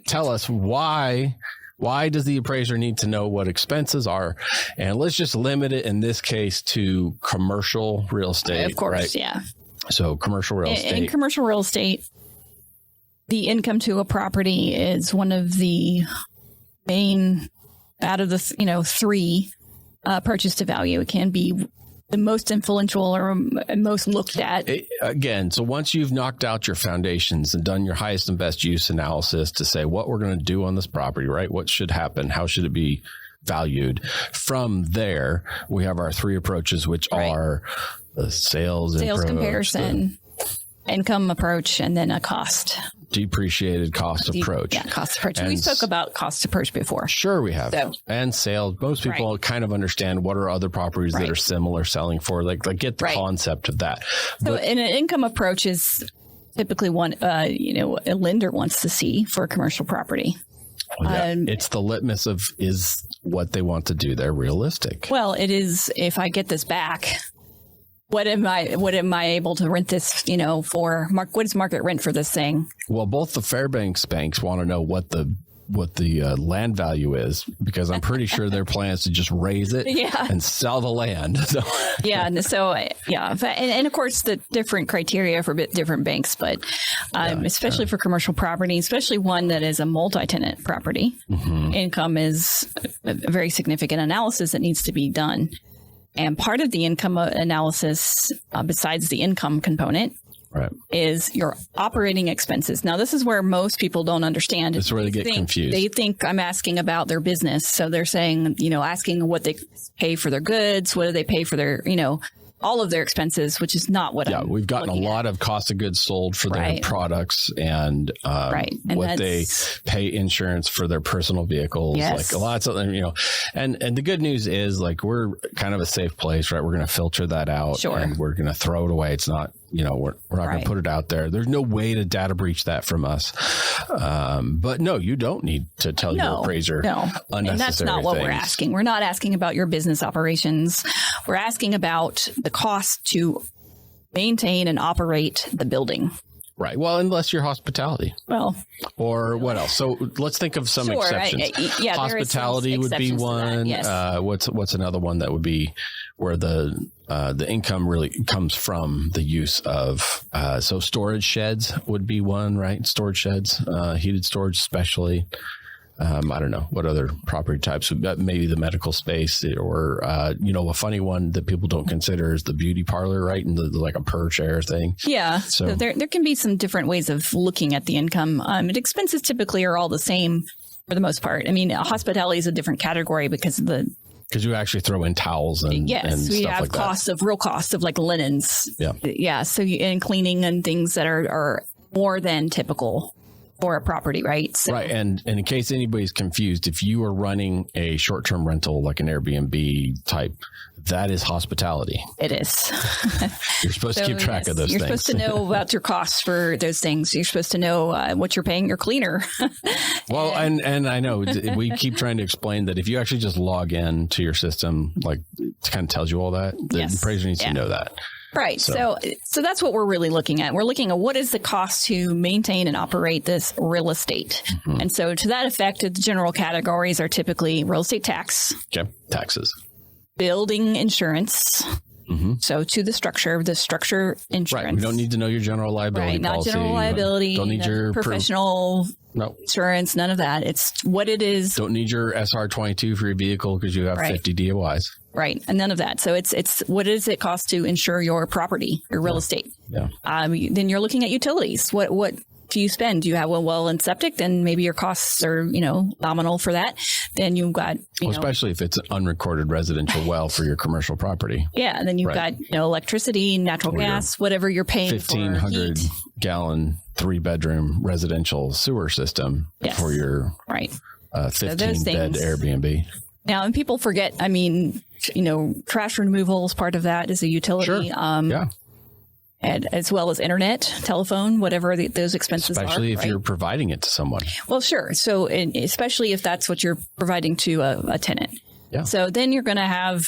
tell us why does the appraiser need to know what expenses are? And let's just limit it in this case to commercial real estate. Of course, right? Yeah. So commercial real estate. In commercial real estate, the income to a property is one of the main out of the three purchase to value. It can be the most influential or most looked at. Again, so once you've knocked out your foundations and done your highest and best use analysis to say what we're going to do on this property, right? What should happen? How should it be valued? From there, we have our three approaches, which are the sales approach, comparison, income approach, and then a cost. Depreciated cost approach. Yeah, cost approach. We spoke about cost approach before. Sure, we have. So, and sales. Most people kind of understand what are other properties that are similar selling for. Like get the concept of that. So, an income approach is typically one, a lender wants to see for a commercial property. Well, yeah. It's the litmus of is what they want to do there realistic? Well, it is. If I get this back, what am I able to rent this, for? What is market rent for this thing? Well, both the Fairbanks banks want to know what the land value is, because I'm pretty sure their plan is to just raise it and sell the land. So. And of course the different criteria for different banks, but especially for commercial property, especially one that is a multi-tenant property, income is a very significant analysis that needs to be done. And part of the income analysis, besides the income component, is your operating expenses. Now, this is where most people don't understand. This is where they get confused. They think I'm asking about their business. So they're saying, asking what they pay for their goods, what do they pay for their, all of their expenses, which is not what I'm we've gotten a lot of cost of goods sold for their products and what they pay insurance for their personal vehicles, like a lot of something, and the good news is like, we're kind of a safe place, right? We're going to filter that out and we're going to throw it away. It's not, we're not going to put it out there. There's no way to data breach that from us. But no, you don't need to tell your appraiser unnecessary and that's not what we're asking. We're not asking about your business operations. We're asking about the cost to maintain and operate the building. Right. Well, unless you're hospitality. Well, or what else? So let's think of some exceptions. Hospitality would be one. Yes. What's another one that would be where the income really comes from the use of so storage sheds would be one, right? Storage sheds, heated storage especially. I don't know what other property types, maybe the medical space, or a funny one that people don't consider is the beauty parlor, right? And like a per chair thing. Yeah. So there can be some different ways of looking at the income. And expenses typically are all the same for the most part. I mean, hospitality is a different category because you actually throw in towels and we have like real costs of like linens. Yeah. Yeah. So and cleaning and things that are more than typical for a property, right? So, right. And in case anybody's confused, if you are running a short-term rental like an Airbnb type, that is hospitality. It is. You're supposed to keep track of those things. You're supposed to know about your costs for those things. You're supposed to know what you're paying your cleaner. Well, and I know we keep trying to explain that if you actually just log in to your system, like it kind of tells you all that. The appraiser needs to know that. Right. So that's what we're really looking at. We're looking at what is the cost to maintain and operate this real estate. Mm-hmm. And so to that effect, the general categories are typically real estate tax. Okay. Taxes. Building insurance. Mm-hmm. So to the structure insurance. Right. We don't need to know your general liability policy. Not general liability. Don't need your professional insurance. None of that. It's what it is. Don't need your SR22 for your vehicle because you have 50 DOIs. Right. And none of that. So it's what does it cost to insure your property, your real estate? Yeah. Then you're looking at utilities. What do you spend? Do you have a well and septic? Then maybe your costs are, nominal for that. Then you've got, especially if it's an unrecorded residential well for your commercial property. Yeah. And then you've got, electricity, natural gas, whatever you're paying 1,500 gallon 3-bedroom residential sewer system for your 15-bed Airbnb. Now, and people forget, trash removal is part of that is a utility. Sure. And as well as internet, telephone, whatever those expenses especially if you're providing it to someone. Well, sure. So especially if that's what you're providing to a tenant. Yeah. So then you're going to have,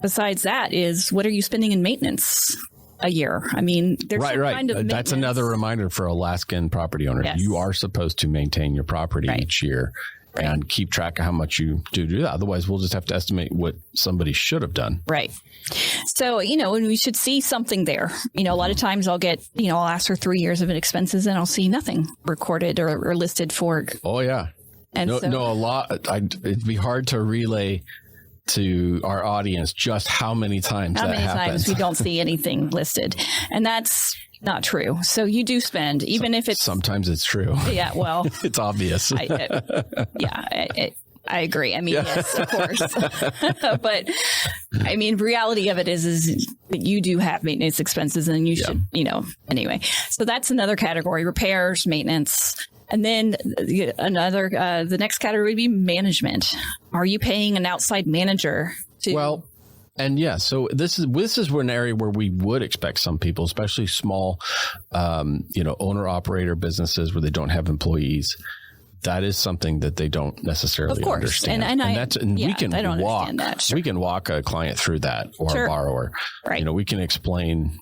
besides that, is what are you spending in maintenance a year? I mean, there's kind of that's another reminder for Alaskan property owners. Yes. You are supposed to maintain your property each year. Right. And keep track of how much you do that. Otherwise, we'll just have to estimate what somebody should have done. Right. So, and we should see something there. A lot of times I'll get, I'll ask for 3 years of expenses and I'll see nothing recorded or listed for. Oh, yeah. And a lot. It'd be hard to relay to our audience just how many times happens. We don't see anything listed. And that's not true. So you do spend, even if it's... Sometimes it's true. Yeah, well... It's obvious. I agree. Yes, of course. But, reality of it is that you do have maintenance expenses and you should, anyway. So that's another category, repairs, maintenance. And then the next category would be management. Are you paying an outside manager to... Well... And so this is an area where we would expect some people, especially small, owner operator businesses where they don't have employees. That is something that they don't necessarily understand. We can walk a client through that or a borrower. Right. We can explain,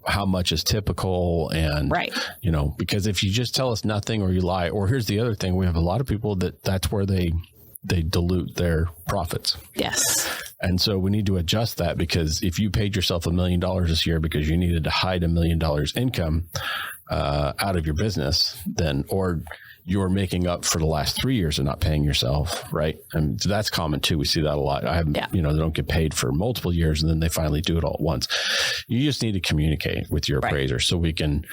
how much is typical and, because if you just tell us nothing or you lie, or here's the other thing, we have a lot of people that's where they dilute their profits. Yes. And so we need to adjust that, because if you paid yourself $1 million this year because you needed to hide $1 million income out of your business, or you're making up for the last 3 years of not paying yourself, right? And so that's common too. We see that a lot. They don't get paid for multiple years and then they finally do it all at once. You just need to communicate with your appraiser so we can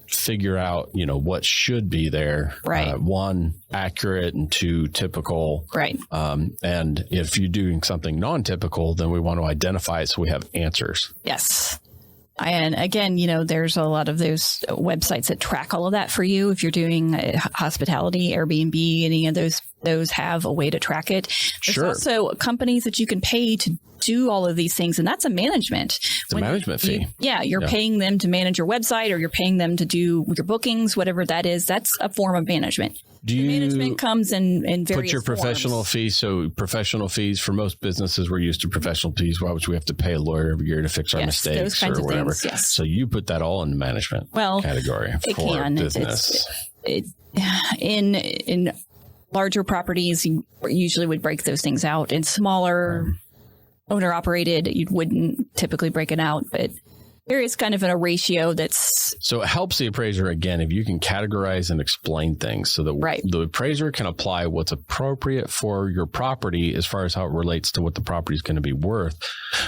figure out, what should be there. Right. One, accurate, and two, typical. Right. And if you're doing something non-typical, then we want to identify it so we have answers. Yes. And again, there's a lot of those websites that track all of that for you. If you're doing hospitality, Airbnb, any of those those have a way to track it. There's also companies that you can pay to do all of these things, and that's a management. It's a management fee. You're paying them to manage your website, or you're paying them to do your bookings, whatever that is. That's a form of management. Management comes in various put your professional forms. fees. So professional fees for most businesses, we're used to professional fees. Why would we have to pay a lawyer every year to fix our mistakes or whatever? Things, yes. So you put that all in the management category for business. In larger properties, you usually would break those things out. In smaller owner operated, you wouldn't typically break it out, but there is kind of a ratio that's... So it helps the appraiser, again, if you can categorize and explain things so that the appraiser can apply what's appropriate for your property as far as how it relates to what the property is going to be worth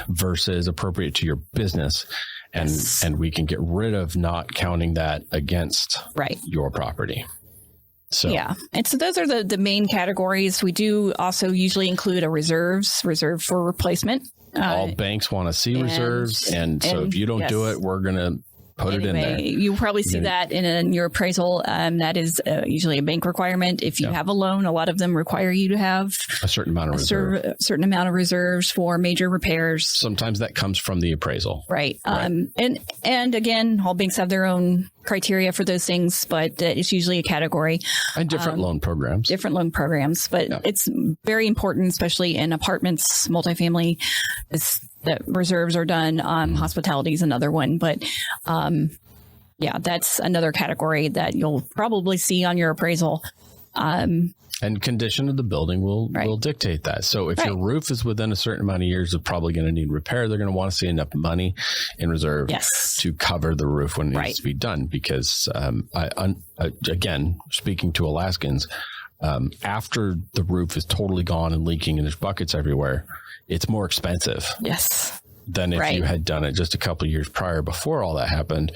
versus appropriate to your business. And we can get rid of not counting that against your property. So and so those are the main categories. We do also usually include a reserve for replacement. All banks want to see reserves, and so if you don't do it, we're going to put it in there. You'll probably see that in your appraisal. That is usually a bank requirement. If you have a loan, a lot of them require you to have a certain amount of certain amount of reserves for major repairs. Sometimes that comes from the appraisal. Right. And again, all banks have their own criteria for those things, but it's usually a category. And different loan programs. But it's very important, especially in apartments, multifamily, that reserves are done. Hospitality is another one, but that's another category that you'll probably see on your appraisal. And condition of the building will dictate that. So if your roof is within a certain amount of years of probably going to need repair, they're going to want to see enough money in reserve to cover the roof when it needs to be done. Because again, speaking to Alaskans, after the roof is totally gone and leaking and there's buckets everywhere, it's more expensive. Yes. Than if you had done it just a couple of years prior before all that happened,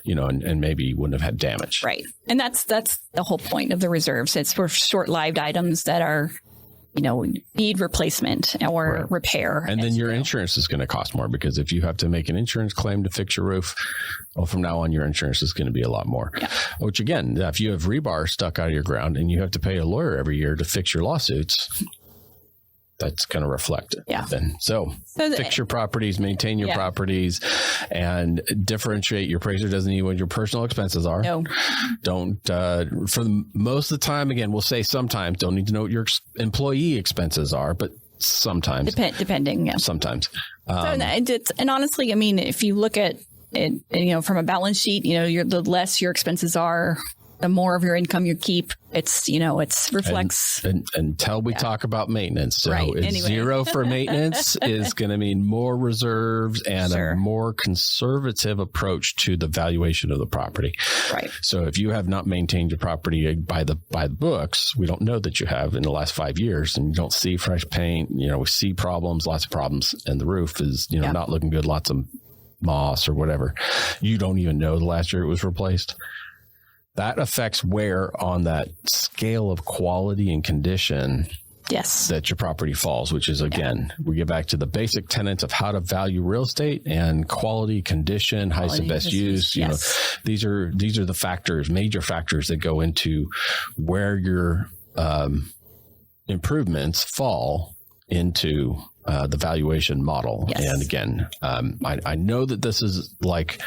and maybe you wouldn't have had damage. Right. And that's the whole point of the reserves. It's for short-lived items that are, need replacement or repair. And then your insurance is going to cost more, because if you have to make an insurance claim to fix your roof, from now on, your insurance is going to be a lot more. Yeah. Which again, if you have rebar stuck out of your ground and you have to pay a lawyer every year to fix your lawsuits, that's going to reflect it. Yeah. Then. So fix your properties, maintain your properties, and differentiate. Your appraiser doesn't need what your personal expenses are. No. Don't, for most of the time, again, we'll say sometimes, don't need to know what your employee expenses are, but sometimes. Depending, yeah. Sometimes. And honestly, I mean, if you look at it, from a balance sheet, the less your expenses are, the more of your income you keep. It's, it's reflects. And until we talk about maintenance. So zero for maintenance is going to mean more reserves and a more conservative approach to the valuation of the property. Right. So if you have not maintained your property by the books, we don't know that you have in the last 5 years, and you don't see fresh paint, we see problems, lots of problems, and the roof is, not looking good, lots of moss or whatever. You don't even know the last year it was replaced. That affects where on that scale of quality and condition that your property falls, which is, again, we get back to the basic tenets of how to value real estate and quality, condition, highest and best use. These are the factors, major factors that go into where your improvements fall into the valuation model. Yes. And again, I know that this is like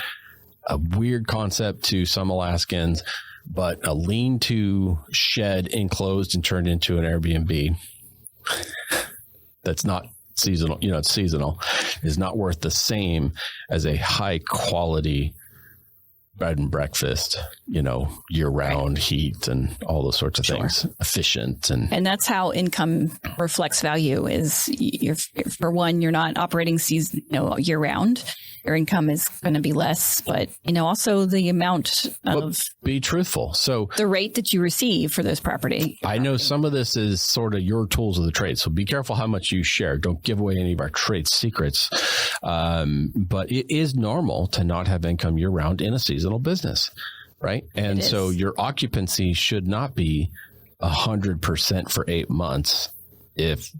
a weird concept to some Alaskans, but a lean-to shed enclosed and turned into an Airbnb that's not seasonal, it's seasonal, is not worth the same as a high quality bed and breakfast, year-round heat and all those sorts of things, efficient. And that's how income reflects value is, for one, you're not operating year-round. Your income is going to be less, but, also the amount of... Be truthful. So the rate that you receive for those property. I know some of this is sort of your tools of the trade, so be careful how much you share. Don't give away any of our trade secrets. But it is normal to not have income year-round in a seasonal business, right? And so your occupancy should not be 100% for 8 months if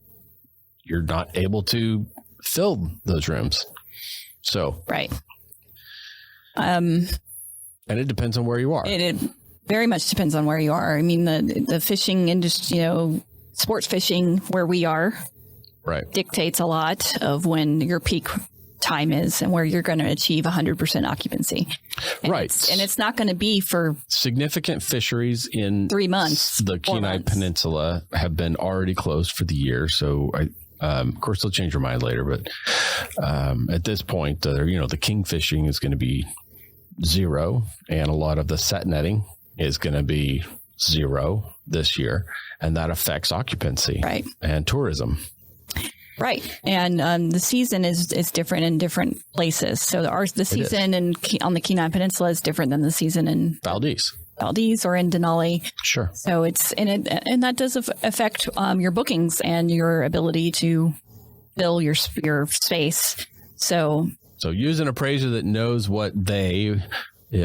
you're not able to fill those rooms. So, right. And it depends on where you are. It very much depends on where you are. I mean, the fishing industry, sports fishing where we are right. dictates a lot of when your peak time is and where you're going to achieve 100% occupancy. And right. And it's not going to be for significant fisheries in 3 months. The Kenai Peninsula have been already closed for the year. So of course they'll change their mind later, but at this point, the king fishing is going to be 0, and a lot of the set netting is going to be 0 this year, and that affects occupancy and tourism. Right. And the season is different in different places. So the season on the Kenai Peninsula is different than the season in Valdez or in Denali. Sure. So and that does affect your bookings and your ability to fill your space. So use an appraiser that knows what they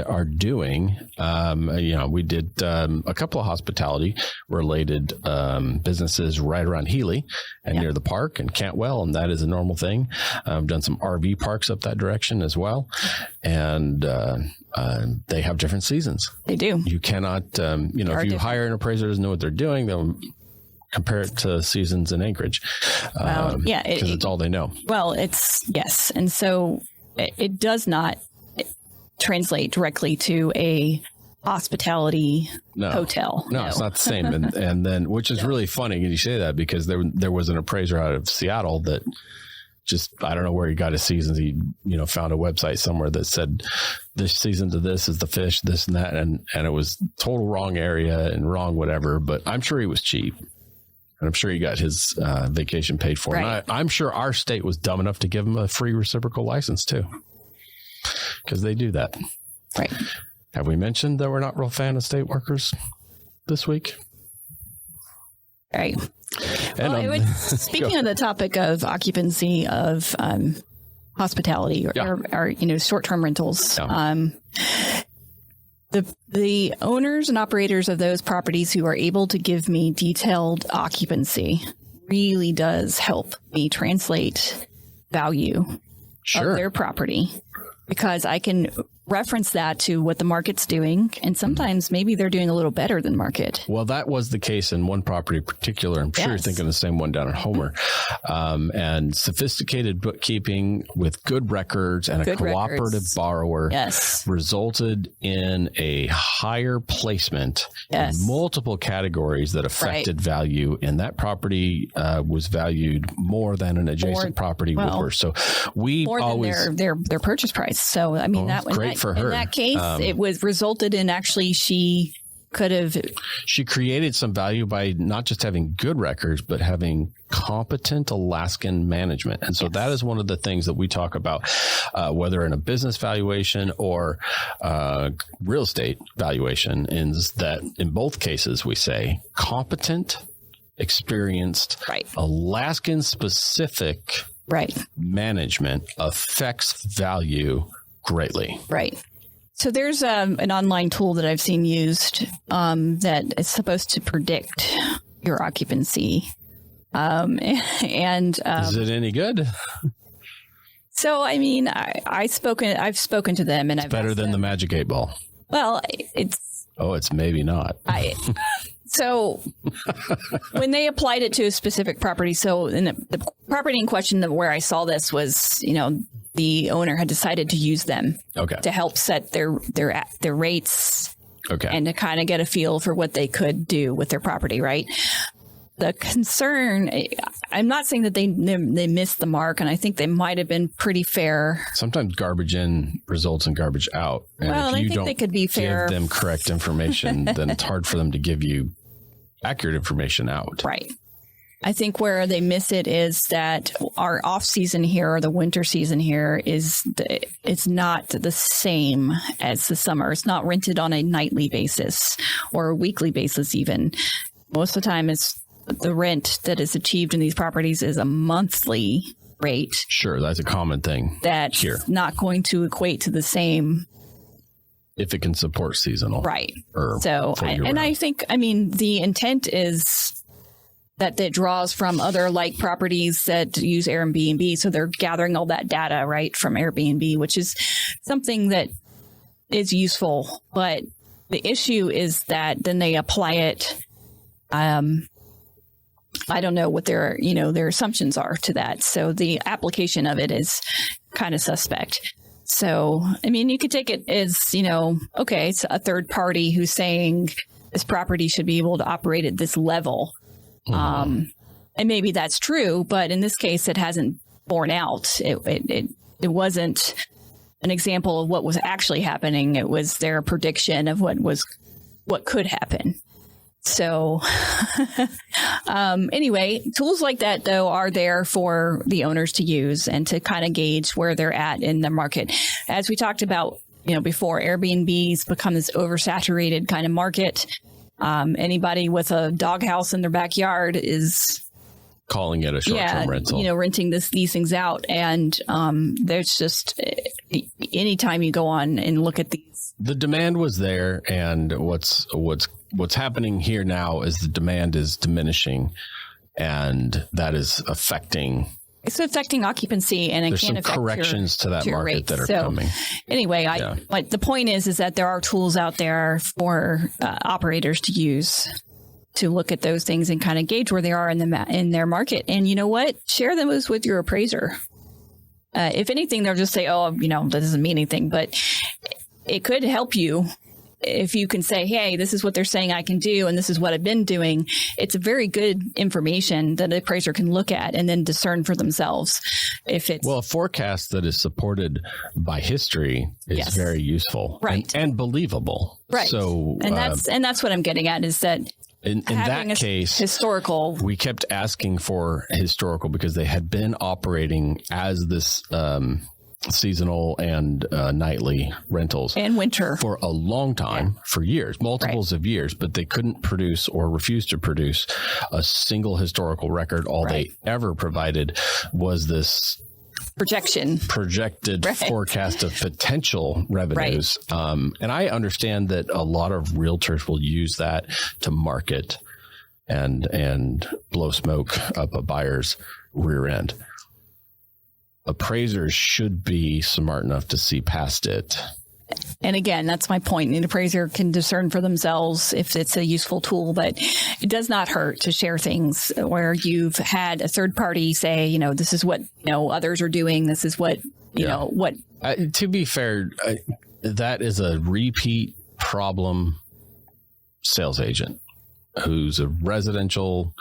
are doing. We did a couple of hospitality related businesses right around Healy and near the park and Cantwell, and that is a normal thing. I've done some RV parks up that direction as well, and they have different seasons. They do. You cannot, if you hire an appraiser who doesn't know what they're doing, they'll compare it to seasons in Anchorage. Because it's all they know. Well, yes, and so it does not translate directly to a hospitality hotel. No, it's not the same. And then, which is really funny when you say that, because there was an appraiser out of Seattle that I don't know where he got his seasons. He, found a website somewhere that said this season to this is the fish, this and that. And it was total wrong area and wrong whatever, but I'm sure he was cheap. And I'm sure he got his vacation paid for. Right. And I'm sure our state was dumb enough to give him a free reciprocal license too, because they do that. Right. Have we mentioned that we're not real fan of state workers this week? Right. And speaking of the topic of occupancy of hospitality or short-term rentals, the owners and operators of those properties who are able to give me detailed occupancy really does help me translate value of their property, because I can reference that to what the market's doing. And sometimes maybe they're doing a little better than market. Well, that was the case in one property in particular. I'm sure you're thinking the same one down in Homer. And sophisticated bookkeeping with good records and a cooperative borrower resulted in a higher placement in multiple categories that affected value. And that property was valued more than an adjacent property would. So we always than their purchase price. So I mean, that was great for her. In that case, it was resulted in actually she created some value by not just having good records, but having competent Alaskan management. And so that is one of the things that we talk about, whether in a business valuation or real estate valuation, is that in both cases we say competent, experienced, Alaskan specific management affects value greatly. Right. So there's an online tool that I've seen used that is supposed to predict your occupancy. And is it any good? So, I mean, I've spoken to them, and it's better than the Magic 8 Ball. Well, it's maybe not. So when they applied it to a specific property, so in the property in question where I saw this was, the owner had decided to use them to help set their rates and to kind of get a feel for what they could do with their property, right? The concern, I'm not saying that they missed the mark, and I think they might have been pretty fair. Sometimes garbage in results in garbage out. And if you don't they could be fair. Give them correct information, then it's hard for them to give you accurate information out. Right. I think where they miss it is that our off season here, or the winter season here, it's not the same as the summer. It's not rented on a nightly basis or a weekly basis even. Most of the time it's the rent that is achieved in these properties is a monthly rate. Sure, that's a common thing. That's here. Not going to equate to the same if it can support seasonal. Right. I think, the intent is that draws from other like properties that use Airbnb. So they're gathering all that data, right, from Airbnb, which is something that is useful. But the issue is that then they apply it I don't know what their assumptions are to that. So the application of it is kind of suspect. So, I mean, you could take it as, okay, it's a third party who's saying this property should be able to operate at this level. And maybe that's true, but in this case, it hasn't borne out. It wasn't an example of what was actually happening. It was their prediction of what could happen. So anyway, tools like that, though, are there for the owners to use and to kind of gauge where they're at in the market. As we talked about, before, Airbnb's become this oversaturated kind of market. Anybody with a doghouse in their backyard is calling it a short-term rental. Renting these things out. And there's just anytime you go on and look at these. The demand was there, and what's happening here now is the demand is diminishing, and that is affecting. It's affecting occupancy, and there's some corrections to that market rate. that are coming. Anyway, but the point is that there are tools out there for operators to use to look at those things and kind of gauge where they are in their market. And you know what? Share those with your appraiser. If anything, they'll just say, "Oh, that doesn't mean anything," but it could help you. If you can say, hey, this is what they're saying I can do, and this is what I've been doing, it's a very good information that an appraiser can look at and then discern for themselves. If it's a forecast that is supported by history is very useful, right, and believable, right? So, and that's what I'm getting at is that. In that case, historical. We kept asking for historical because they had been operating as this seasonal and nightly rentals and winter for a long time, for years, multiples of years, but they couldn't produce or refused to produce a single historical record. All they ever provided was this projected forecast of potential revenues. And I understand that a lot of realtors will use that to market and blow smoke up a buyer's rear end. Appraisers should be smart enough to see past it. And again, that's my point. An appraiser can discern for themselves if it's a useful tool, but it does not hurt to share things where you've had a third party say, this is what, others are doing. This is what, what. To be fair, that is a repeat problem sales agent who's a residential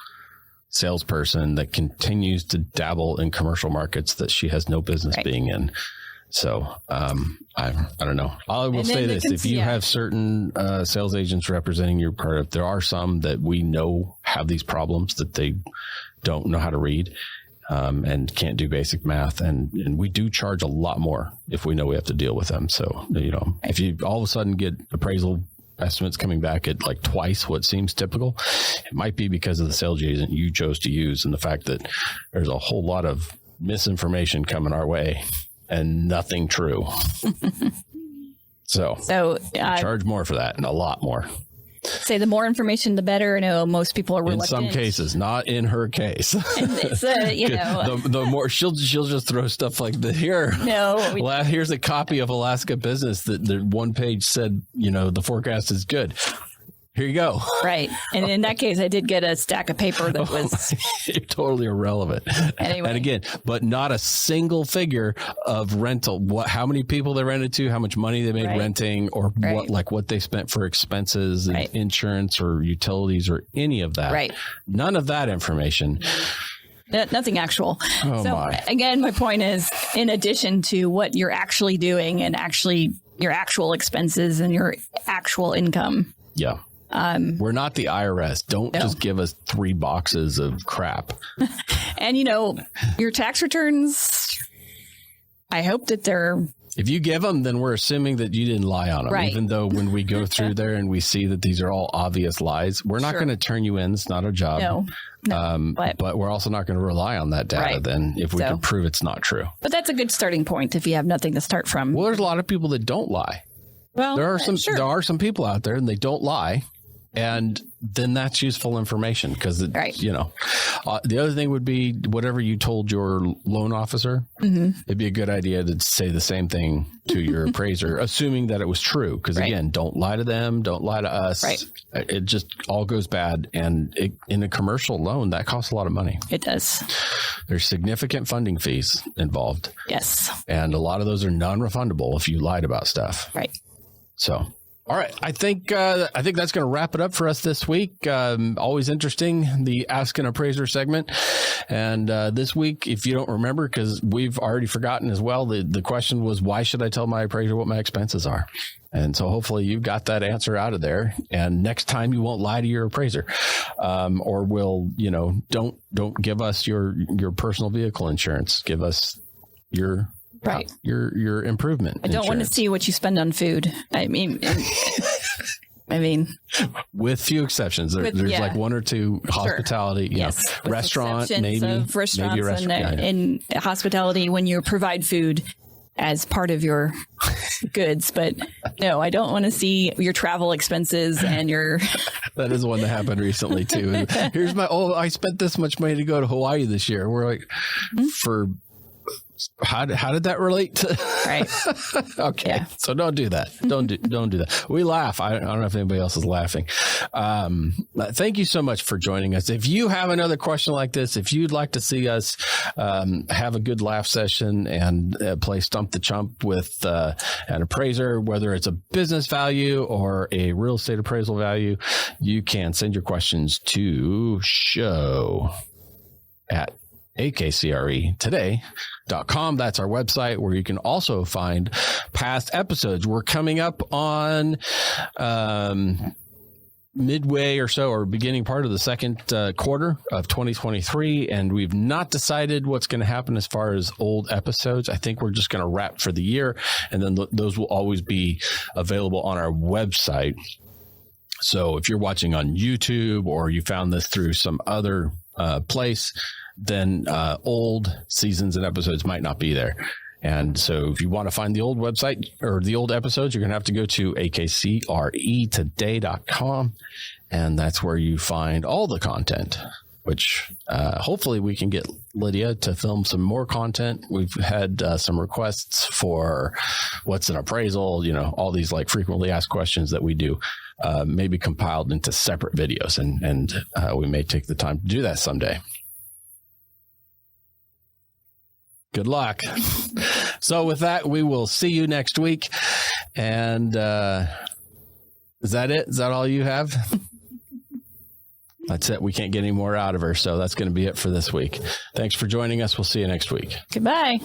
salesperson that continues to dabble in commercial markets that she has no business being in. So I don't know. I will say this. If you have certain sales agents representing your part, there are some that we know have these problems that they don't know how to read and can't do basic math. And we do charge a lot more if we know we have to deal with them. So, if you all of a sudden get appraisal estimates coming back at like twice what seems typical, it might be because of the sales agent you chose to use and the fact that there's a whole lot of misinformation coming our way and nothing true. So charge more for that, and a lot more. Say the more information, the better. I know most people are reluctant. In some cases, not in her case. And it's, the more she'll just throw stuff like the here. No, well, here's a copy of Alaska Business that the one page said, the forecast is good. Here you go. Right. And in that case, I did get a stack of paper that was totally irrelevant. Anyway. And again, but not a single figure of rental. How many people they rented to, how much money they made renting, or what they spent for expenses and insurance or utilities or any of that. Right. None of that information. Nothing actual. Again, my point is, in addition to what you're actually doing and actually your actual expenses and your actual income. Yeah. We're not the IRS. Don't just give us 3 boxes of crap. And, your tax returns, I hope that they're... If you give them, then we're assuming that you didn't lie on them. Right. Even though when we go through there and we see that these are all obvious lies, we're not going to turn you in. It's not our job. No, but we're also not going to rely on that data then if we can prove it's not true. But that's a good starting point if you have nothing to start from. Well, there's a lot of people that don't lie. Well, there are some people out there and they don't lie. And then that's useful information because, the other thing would be whatever you told your loan officer, it'd be a good idea to say the same thing to your appraiser, assuming that it was true. Because again, don't lie to them. Don't lie to us. Right. It just all goes bad. And in a commercial loan, that costs a lot of money. It does. There's significant funding fees involved. Yes. And a lot of those are non-refundable if you lied about stuff. Right. So... All right. I think that's going to wrap it up for us this week. Always interesting, the Ask an Appraiser segment. And this week, if you don't remember, because we've already forgotten as well, the question was, why should I tell my appraiser what my expenses are? And so hopefully you've got that answer out of there. And next time you won't lie to your appraiser, or will, don't give us your personal vehicle insurance. Give us your improvement. I don't want to see what you spend on food. I mean, with few exceptions, there's like one or two hospitality, restaurant, maybe restaurants and hospitality when you provide food as part of your goods. But no, I don't want to see your travel expenses and your. That is one that happened recently too. Here's I spent this much money to go to Hawaii this year. We're like, for. How did that relate to? Right. Okay. Yeah. So don't do that. Don't do that. We laugh. I don't know if anybody else is laughing. Thank you so much for joining us. If you have another question like this, if you'd like to see us have a good laugh session and play Stump the Chump with an appraiser, whether it's a business value or a real estate appraisal value, you can send your questions to show@akcretoday.com. That's our website where you can also find past episodes. We're coming up on midway or so, or beginning part of the second quarter of 2023, and we've not decided what's going to happen as far as old episodes. I think we're just going to wrap for the year, and then those will always be available on our website. So if you're watching on YouTube or you found this through some other place, then old seasons and episodes might not be there. And so if you want to find the old website or the old episodes, you're going to have to go to akcretoday.com. And that's where you find all the content, which hopefully we can get Lydia to film some more content. We've had some requests for what's an appraisal, all these like frequently asked questions that we do, maybe compiled into separate videos. And we may take the time to do that someday. Good luck. So with that, we will see you next week. And is that it? Is that all you have? That's it. We can't get any more out of her. So that's going to be it for this week. Thanks for joining us. We'll see you next week. Goodbye.